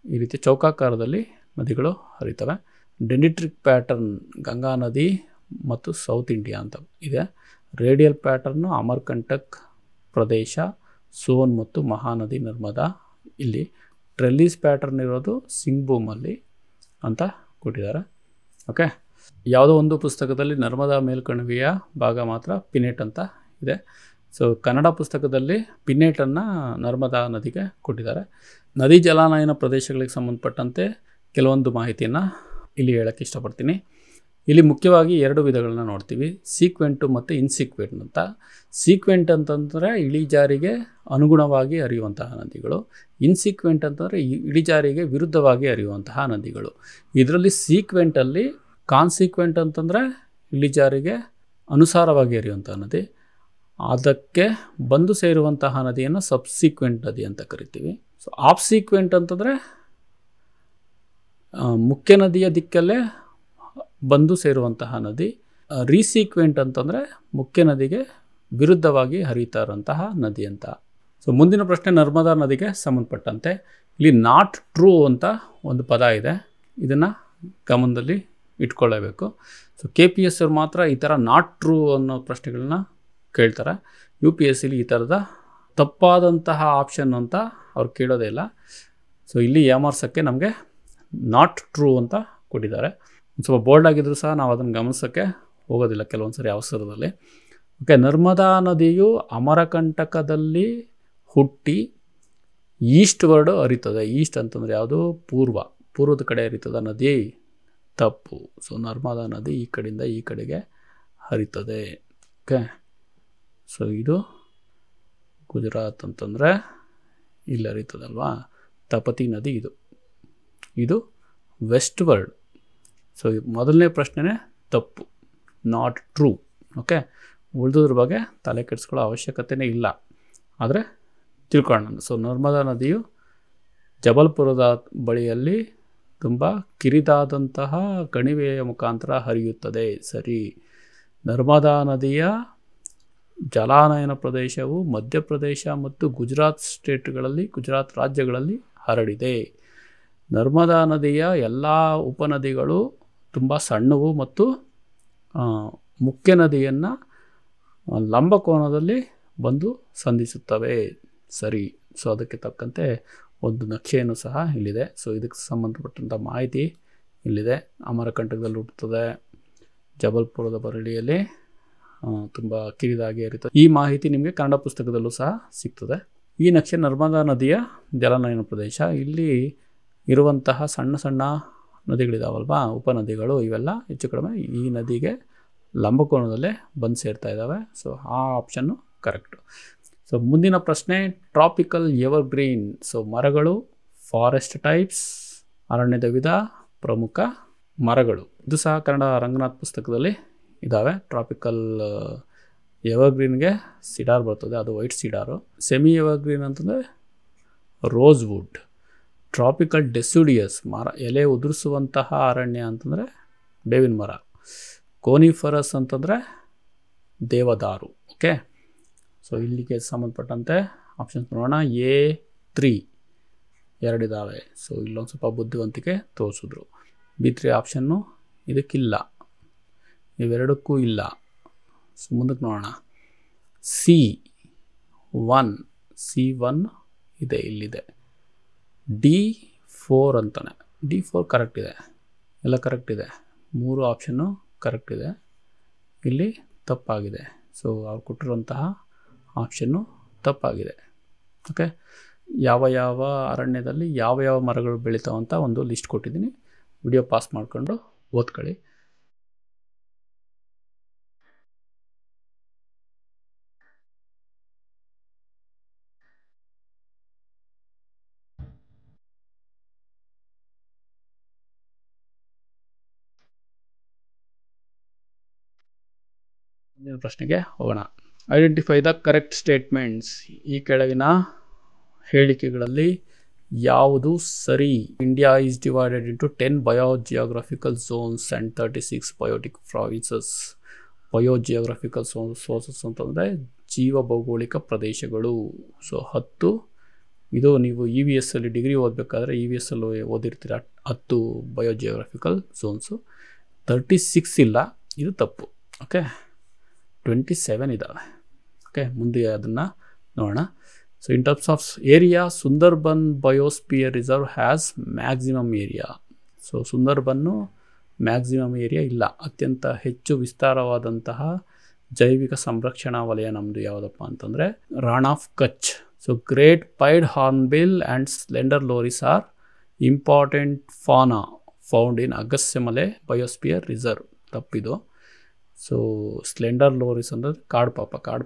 ಈ ರೀತಿ ಚೌಕಾಕಾರದಲ್ಲಿ ನದಿಗಳು ಹರಿತವೆ. ಡೆಂಡಿಟ್ರಿಕ್ ಪ್ಯಾಟರ್ನ್ ಗಂಗಾ ನದಿ ಮತ್ತು ಸೌತ್ ಇಂಡಿಯಾ ಅಂತ ಇದೆ. ರೇಡಿಯಲ್ ಪ್ಯಾಟರ್ನು ಅಮರ್ಕಂಟಕ್ ಪ್ರದೇಶ, ಸೋನ್ ಮತ್ತು ಮಹಾನದಿ ನರ್ಮದಾ. ಇಲ್ಲಿ ಟ್ರೆಲಿಸ್ ಪ್ಯಾಟರ್ನ್ ಇರೋದು ಸಿಂಗ್ಭೂಮಲ್ಲಿ ಅಂತ ಕೊಟ್ಟಿದ್ದಾರೆ. ಓಕೆ, ಯಾವುದೋ ಒಂದು ಪುಸ್ತಕದಲ್ಲಿ ನರ್ಮದಾ ಮೇಲ್ಕಣಿವೆಯ ಭಾಗ ಮಾತ್ರ ಪಿನೇಟ್ ಅಂತ ಇದೆ. ಸೊ ಕನ್ನಡ ಪುಸ್ತಕದಲ್ಲಿ ಪಿನೇಟನ್ನು ನರ್ಮದಾ ನದಿಗೆ ಕೊಟ್ಟಿದ್ದಾರೆ. ನದಿ ಜಲಾನಯನ ಪ್ರದೇಶಗಳಿಗೆ ಸಂಬಂಧಪಟ್ಟಂತೆ ಕೆಲವೊಂದು ಮಾಹಿತಿಯನ್ನು ಇಲ್ಲಿ ಹೇಳೋಕ್ಕೆ ಇಷ್ಟಪಡ್ತೀನಿ. ಇಲ್ಲಿ ಮುಖ್ಯವಾಗಿ 2 ವಿಧಗಳನ್ನ ನೋಡ್ತೀವಿ, ಸೀಕ್ವೆಂಟು ಮತ್ತು ಇನ್ಸೀಕ್ವೆಂಟ್ ಅಂತ. ಸೀಕ್ವೆಂಟ್ ಅಂತಂದರೆ ಇಳಿಜಾರಿಗೆ ಅನುಗುಣವಾಗಿ ಹರಿಯುವಂತಹ ನದಿಗಳು. ಇನ್ಸೀಕ್ವೆಂಟ್ ಅಂತಂದರೆ ಇಳಿಜಾರಿಗೆ ವಿರುದ್ಧವಾಗಿ ಹರಿಯುವಂತಹ ನದಿಗಳು. ಇದರಲ್ಲಿ ಸೀಕ್ವೆಂಟಲ್ಲಿ ಕಾನ್ಸೀಕ್ವೆಂಟ್ ಅಂತಂದರೆ ಇಳಿಜಾರಿಗೆ ಅನುಸಾರವಾಗಿ ಹರಿಯುವಂಥ ನದಿ, ಅದಕ್ಕೆ ಬಂದು ಸೇರುವಂತಹ ನದಿಯನ್ನು ಸಬ್ಸೀಕ್ವೆಂಟ್ ನದಿ ಅಂತ ಕರಿತೀವಿ. ಸೊ ಆಫ್ ಸೀಕ್ವೆಂಟ್ ಅಂತಂದರೆ ಮುಖ್ಯ ನದಿಯ ದಿಕ್ಕಲ್ಲೇ ಬಂದು ಸೇರುವಂತಹ ನದಿ. ರೀಸೀಕ್ವೆಂಟ್ ಅಂತಂದರೆ ಮುಖ್ಯ ನದಿಗೆ ವಿರುದ್ಧವಾಗಿ ಹರಿತಾ ಇರುವಂತಹ ನದಿ ಅಂತ. ಸೊ ಮುಂದಿನ ಪ್ರಶ್ನೆ ನರ್ಮದಾ ನದಿಗೆ ಸಂಬಂಧಪಟ್ಟಂತೆ. ಇಲ್ಲಿ ನಾಟ್ ಟ್ರೂ ಅಂತ ಒಂದು ಪದ ಇದೆ, ಇದನ್ನು ಗಮನದಲ್ಲಿ ಇಟ್ಕೊಳ್ಳೇಬೇಕು. ಸೊ KPS ಅವ್ರು ಮಾತ್ರ ಈ ಥರ ನಾಟ್ ಟ್ರೂ ಅನ್ನೋ ಪ್ರಶ್ನೆಗಳನ್ನ ಕೇಳ್ತಾರೆ. UPSCಲಿ ಈ ಥರದ ತಪ್ಪಾದಂತಹ ಆಪ್ಷನ್ ಅಂತ ಅವ್ರು ಕೇಳೋದೇ ಇಲ್ಲ. ಸೊ ಇಲ್ಲಿ ಯಾಮಾರ್ಸೋಕ್ಕೆ ನಮಗೆ ನಾಟ್ ಟ್ರೂ ಅಂತ ಕೊಟ್ಟಿದ್ದಾರೆ. ಒಂದು ಸ್ವಲ್ಪ ಬೋಲ್ಡ್ ಆಗಿದ್ರು ಸಹ ನಾವು ಅದನ್ನು ಗಮನಿಸೋಕ್ಕೆ ಹೋಗೋದಿಲ್ಲ ಕೆಲವೊಂದು ಸರಿ ಅವಸರದಲ್ಲಿ. ಓಕೆ, ನರ್ಮದಾ ನದಿಯು ಅಮರಕಂಟಕದಲ್ಲಿ ಹುಟ್ಟಿ ಈಸ್ಟ್ ವರ್ಡ್ ಹರಿತದೆ. ಈಸ್ಟ್ ಅಂತಂದರೆ ಯಾವುದು? ಪೂರ್ವದ ಕಡೆ ಹರಿತದ ನದಿ. ತಪ್ಪು. ಸೊ ನರ್ಮದಾ ನದಿ ಈ ಕಡೆಯಿಂದ ಈ ಕಡೆಗೆ ಹರಿತದೆ. ಓಕೆ, ಸೊ ಇದು ಗುಜರಾತ್ ಅಂತಂದರೆ ಇಲ್ಲಿ ಹರಿತದಲ್ವಾ, ತಪತಿ ನದಿ. ಇದು ವೆಸ್ಟ್ ವರ್ಡ್. ಸೊ ಮೊದಲನೇ ಪ್ರಶ್ನೆನೇ ತಪ್ಪು, ನಾಟ್ ಟ್ರೂ. ಓಕೆ, ಉಳಿದೋದ್ರ ಬಗ್ಗೆ ತಲೆ ಕೆಡಿಸ್ಕೊಳ್ಳೋ ಅವಶ್ಯಕತೆಯೇ ಇಲ್ಲ, ಆದರೆ ತಿಳ್ಕೊಳ್ಳೋಣ. ಸೊ ನರ್ಮದಾ ನದಿಯು ಜಬಲ್ಪುರದ ಬಳಿಯಲ್ಲಿ ತುಂಬ ಕಿರಿದಾದಂತಹ ಕಣಿವೆಯ ಮುಖಾಂತರ ಹರಿಯುತ್ತದೆ. ಸರಿ. ನರ್ಮದಾ ನದಿಯ ಜಲಾನಯನ ಪ್ರದೇಶವು ಮಧ್ಯಪ್ರದೇಶ ಮತ್ತು ಗುಜರಾತ್ ರಾಜ್ಯಗಳಲ್ಲಿ ಹರಡಿದೆ. ನರ್ಮದಾ ನದಿಯ ಎಲ್ಲ ಉಪನದಿಗಳು ತುಂಬ ಸಣ್ಣವು ಮತ್ತು ಮುಖ್ಯ ನದಿಯನ್ನು ಲಂಬಕೋನದಲ್ಲಿ ಬಂದು ಸಂಧಿಸುತ್ತವೆ. ಸರಿ. ಸೊ ಅದಕ್ಕೆ ತಕ್ಕಂತೆ ಒಂದು ನಕ್ಷೆಯನ್ನು ಸಹ ಇಲ್ಲಿದೆ. ಸೊ ಇದಕ್ಕೆ ಸಂಬಂಧಪಟ್ಟಂಥ ಮಾಹಿತಿ ಇಲ್ಲಿದೆ. ಅಮರಕಂಟಕದಲ್ಲಿ ಹುಟ್ಟುತ್ತದೆ, ಜಬಲ್ಪುರದ ಬರಳಿಯಲ್ಲಿ ತುಂಬ ಕಿರಿದಾಗಿ ಇರುತ್ತದೆ. ಈ ಮಾಹಿತಿ ನಿಮಗೆ ಕನ್ನಡ ಪುಸ್ತಕದಲ್ಲೂ ಸಹ ಸಿಗ್ತದೆ. ಈ ನಕ್ಷೆ ನರ್ಮದಾ ನದಿಯ ಜಲಾನಯನ ಪ್ರದೇಶ. ಇಲ್ಲಿ ಇರುವಂತಹ ಸಣ್ಣ ಸಣ್ಣ ನದಿಗಳಿದಾವಲ್ವಾ, ಉಪನದಿಗಳು, ಇವೆಲ್ಲ ಹೆಚ್ಚು ಕಡಿಮೆ ಈ ನದಿಗೆ ಲಂಬಕೋನದಲ್ಲೇ ಬಂದು ಸೇರ್ತಾ ಇದ್ದಾವೆ. ಸೊ ಆ ಆಪ್ಷನ್ನು ಕರೆಕ್ಟು. ಸೊ ಮುಂದಿನ ಪ್ರಶ್ನೆ, ಟ್ರಾಪಿಕಲ್ ಎವರ್ಗ್ರೀನ್. ಸೊ ಮರಗಳು, ಫಾರೆಸ್ಟ್ ಟೈಪ್ಸ್, ಅರಣ್ಯದ ವಿಧ, ಪ್ರಮುಖ ಮರಗಳು. ಇದು ಸಹ ಕನ್ನಡ ರಂಗನಾಥ್ ಪುಸ್ತಕದಲ್ಲಿ ಇದ್ದಾವೆ. ಟ್ರಾಪಿಕಲ್ ಎವರ್ಗ್ರೀನ್ಗೆ ಸಿಡಾರ್ ಬರ್ತದೆ, ಅದು ವೈಟ್ ಸಿಡಾರು. ಸೆಮಿ ಎವರ್ಗ್ರೀನ್ ಅಂತಂದರೆ ರೋಸ್ವುಡ್. ಟ್ರಾಪಿಕಲ್ ಡೆಸಿಡಿಯಸ್ ಮರ, ಎಲೆ ಉದುರಿಸುವಂತಹ ಅರಣ್ಯ ಅಂತಂದರೆ ಬೇವಿನ ಮರ. ಕೋನಿಫರಸ್ ಅಂತಂದರೆ ದೇವದಾರು. ಓಕೆ, ಸೊ ಇಲ್ಲಿಗೆ ಸಂಬಂಧಪಟ್ಟಂತೆ ಆಪ್ಷನ್ಸ್ ನೋಡೋಣ. A3 2 ಸೊ ಇಲ್ಲೊಂದು ಸ್ವಲ್ಪ ಬುದ್ಧಿವಂತಿಕೆ ತೋರಿಸಿದ್ರು. B3 ಆಪ್ಷನ್ನು ಇದಕ್ಕಿಲ್ಲ, ಇವೆರಡಕ್ಕೂ ಇಲ್ಲ. ಸೊ ಮುಂದಕ್ಕೆ ನೋಡೋಣ. C1 ಇದೆ, ಇಲ್ಲಿದೆ. D4 ಅಂತಾನೆ. D4 ಕರೆಕ್ಟ್ ಇದೆ, ಎಲ್ಲ ಕರೆಕ್ಟ್ ಇದೆ. 3 ಆಪ್ಷನ್ನು ಕರೆಕ್ಟ್ ಇದೆ. ಇಲ್ಲಿ ತಪ್ಪಾಗಿದೆ. ಸೊ ಅವ್ರು ಕೊಟ್ಟಿರುವಂತಹ ಆಪ್ಷನ್ನು ತಪ್ಪಾಗಿದೆ. ಓಕೆ, ಯಾವ ಯಾವ ಅರಣ್ಯದಲ್ಲಿ ಯಾವ ಯಾವ ಮರಗಳು ಬೆಳೀತಾವಂತ ಒಂದು ಲಿಸ್ಟ್ ಕೊಟ್ಟಿದ್ದೀನಿ. ವಿಡಿಯೋ ಪಾಸ್ ಮಾಡಿಕೊಂಡು ಓದ್ಕೊಳ್ಳಿ. ಪ್ರಶ್ನೆಗೆ ಹೋಗೋಣ. Identify the correct statements. ಈ ಕೆಳಗಿನ ಹೇಳಿಕೆಗಳಲ್ಲಿ ಯಾವುದು ಸರಿ? India is divided into 10 biogeographical zones and 36 biotic provinces. Biogeographical sources ಅಂತಂದರೆ ಜೀವ ಭೌಗೋಳಿಕ ಪ್ರದೇಶಗಳು. ಸೊ 10, ಇದು ನೀವು EVS ಅಲ್ಲಿ ಡಿಗ್ರಿ ಓದಬೇಕಾದ್ರೆ EVS ಅಲ್ಲಿ ಓದಿರ್ತೀರ 10 ಬಯೋಜಿಯೋಗ್ರಫಿಕಲ್ ಝೋನ್ಸು. 36 ಇಲ್ಲ, ಇದು ತಪ್ಪು. ಓಕೆ, 27 ಇದ್ದಾವೆ. ಓಕೆ, ಮುಂದೆ ಅದನ್ನು ನೋಡೋಣ. So in terms of area, Sundarban biosphere reserve has maximum area. So ಸುಂದರ್ಬನ್ನು ಮ್ಯಾಕ್ಸಿಮಮ್ ಏರಿಯಾ ಇಲ್ಲ. ಅತ್ಯಂತ ಹೆಚ್ಚು ವಿಸ್ತಾರವಾದಂತಹ ಜೈವಿಕ ಸಂರಕ್ಷಣಾ ವಲಯ ನಮ್ಮದು ಯಾವುದಪ್ಪ ಅಂತಂದರೆ Rann of Kutch. So great pied hornbill and slender loris are important fauna found in Agasthyamalai biosphere reserve. ತಪ್ಪಿದು. ಸೊ ಸ್ಲೆಂಡರ್ ಲೋರಿಸ್ ಅಂದರೆ ಕಾಡು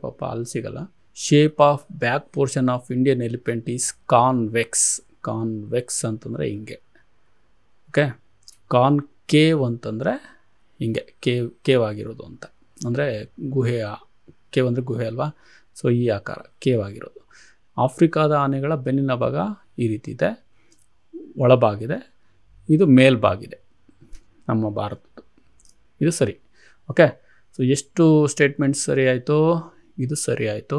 ಪಾಪ ಅಲ್ಲಿ ಸಿಗಲ್ಲ. Shape of back portion of Indian elephant is convex ಅಂತಂದರೆ ಹಿಂಗೆ. ಓಕೆ, ಕಾನ್ಕೇವ್ ಅಂತಂದರೆ ಹಿಂಗೆ ಕೇವ್ ಆಗಿರೋದು ಅಂತ, ಅಂದರೆ ಗುಹೆಯ ಕೇವ್ ಅಂದರೆ ಗುಹೆ ಅಲ್ವಾ. ಸೊ ಈ ಆಕಾರ ಕೇವ್ ಆಗಿರೋದು. ಆಫ್ರಿಕಾದ ಆನೆಗಳ ಬೆನ್ನಿನ ಭಾಗ ಈ ರೀತಿ ಇದೆ, ಒಳಬಾಗಿದೆ. ಇದು ಮೇಲ್ಬಾಗಿದೆ ನಮ್ಮ ಭಾರತದ್ದು. ಇದು ಸರಿ. ಓಕೆ, ಸೊ ಎಷ್ಟು ಸ್ಟೇಟ್ಮೆಂಟ್ಸ್ ಸರಿ ಆಯಿತು? ಇದು ಸರಿ ಆಯಿತು,